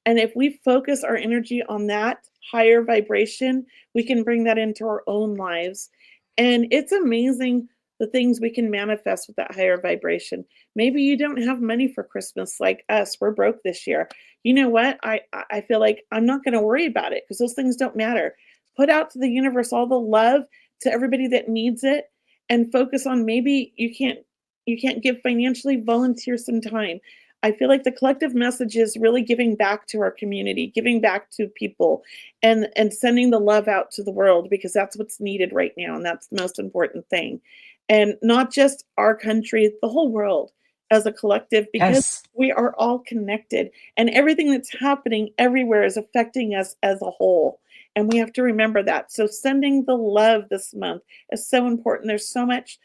And if we focus our energy on that higher vibration, we can bring that into our own lives. And it's amazing the things we can manifest with that higher vibration. Maybe you don't have money for Christmas like us. We're broke this year. You know what? I feel like I'm not going to worry about it because those things don't matter. Put out to the universe all the love to everybody that needs it, and focus on, maybe you can't give financially, volunteer some time. I feel like the collective message is really giving back to our community, giving back to people, and sending the love out to the world, because that's what's needed right now, and that's the most important thing. And not just our country, the whole world as a collective, because Yes. we are all connected, and everything that's happening everywhere is affecting us as a whole. And we have to remember that. So sending the love this month is so important. There's so much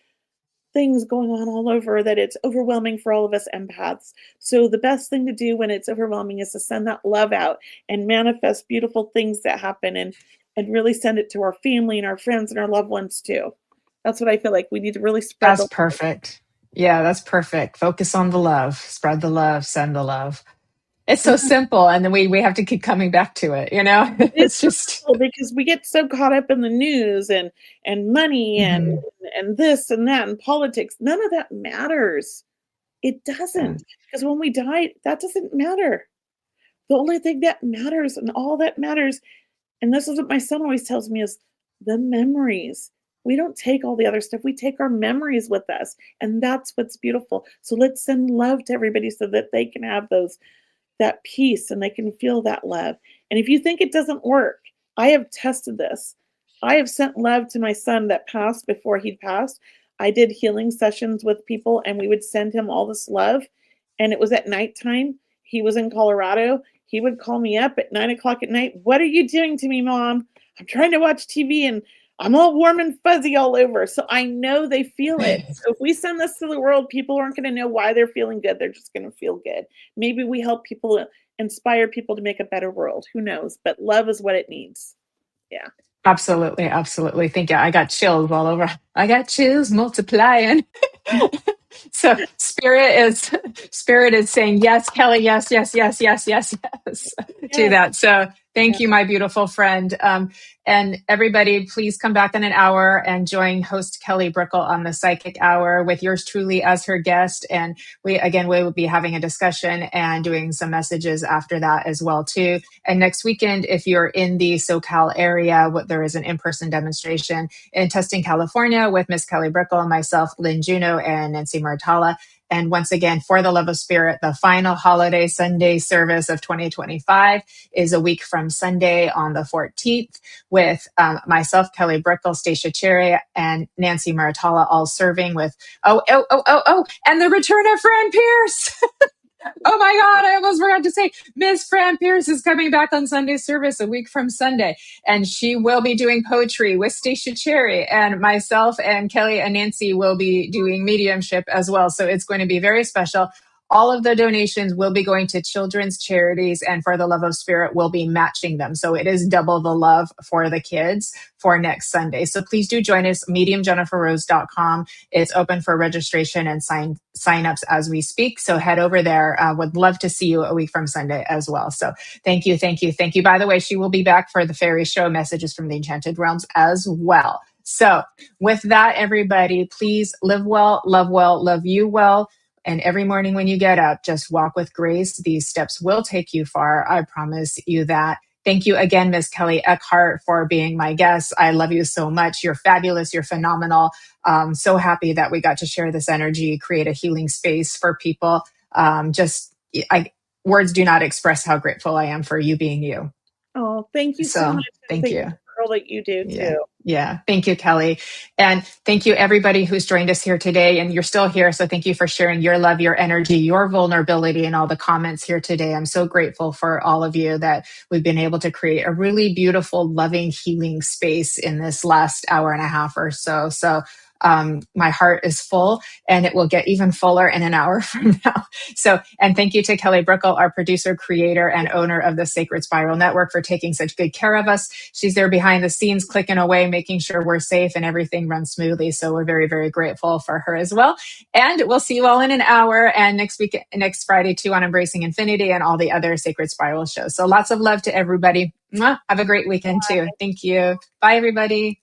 things going on all over that it's overwhelming for all of us empaths. So the best thing to do when it's overwhelming is to send that love out and manifest beautiful things that happen, and really send it to our family and our friends and our loved ones too. That's what I feel like we need to really spread That's the perfect. Yeah, that's perfect. Focus on the love, spread the love, send the love. It's so love. simple. And then we have to keep coming back to it, you know? It is It's so just, simple because we get so caught up in the news and money mhm, and this and that and politics. None of that matters. It yeah. doesn't, because when we die, that doesn't matter. The only thing that matters, and all that matters, and this is what my son always tells me, is the memories. We don't take all the other stuff. We take our memories with us, and that's what's beautiful. So let's send love to everybody so that they can have that peace and they can feel that love. And if you think it doesn't work, I have tested this. I have sent love to my son that passed before he'd passed. I did healing sessions with people, and we would send him all this love. And it was at nighttime. He was in Colorado. He would call me up at 9 o'clock at night. What are you doing to me, Mom? I'm trying to watch TV and I'm all warm and fuzzy all over. So I know they feel it. So if we send this to the world, people aren't going to know why they're feeling good. They're just going to feel good. Maybe we help people, inspire people to make a better world. Who knows? But love is what it needs. Yeah. Absolutely, absolutely. Thank you. I got chills all over. I got chills multiplying. So spirit is saying yes, Kelly, yes, yes, yes, yes, yes, yes to Yes. that. So Yeah. thank you, my beautiful friend. And everybody, please come back in an hour and join host Kelly Brickle on the Psychic Hour with yours truly as her guest. And we will be having a discussion and doing some messages after that as well too. And next weekend, if you're in the SoCal area, there is an in-person demonstration in Tustin, California with Miss Kelly Brickle, myself, Lynn Juno, and Nancy Martala. And once again, for the love of spirit, the final holiday Sunday service of 2025 is a week from Sunday on the 14th with myself, Kelly Brickle, Stacia Cherry, and Nancy Maritala all serving with, and the return of Fran Pierce. Oh my God, I almost forgot to say, Miss Fran Pierce is coming back on Sunday service a week from Sunday, and she will be doing poetry with Stacia Cherry, and myself and Kelly and Nancy will be doing mediumship as well. So it's going to be very special. All of the donations will be going to children's charities, and for the love of spirit, we'll be matching them. So it is double the love for the kids for next Sunday. So please do join us, mediumjenniferrose.com. It's open for registration and sign-ups as we speak. So head over there. Would love to see you a week from Sunday as well. So thank you, thank you, thank you. By the way, she will be back for the fairy show messages from the Enchanted Realms as well. So with that, everybody, please live well, love you well. And every morning when you get up, just walk with grace. These steps will take you far. I promise you that. Thank you again, Miss Kelley Eckhardt, for being my guest. I love you so much. You're fabulous. You're phenomenal. So happy that we got to share this energy, create a healing space for people. Words do not express how grateful I am for you being you. Oh, thank you so So much. And thank thank you. you for all that you do Yeah. too. Yeah. Thank you, Kelly. And thank you, everybody who's joined us here today. And you're still here. So thank you for sharing your love, your energy, your vulnerability, and all the comments here today. I'm so grateful for all of you that we've been able to create a really beautiful, loving, healing space in this last hour and a half or so. So My heart is full, and it will get even fuller in an hour from now. So, and thank you to Kelly Brickle, our producer, creator, and owner of the Sacred Spiral Network, for taking such good care of us. She's there behind the scenes, clicking away, making sure we're safe and everything runs smoothly. So we're very, very grateful for her as well. And we'll see you all in an hour, and next Friday too, on Embracing Infinity and all the other Sacred Spiral shows. So lots of love to everybody. Mwah. Have a great weekend too. Thank you. Bye, everybody.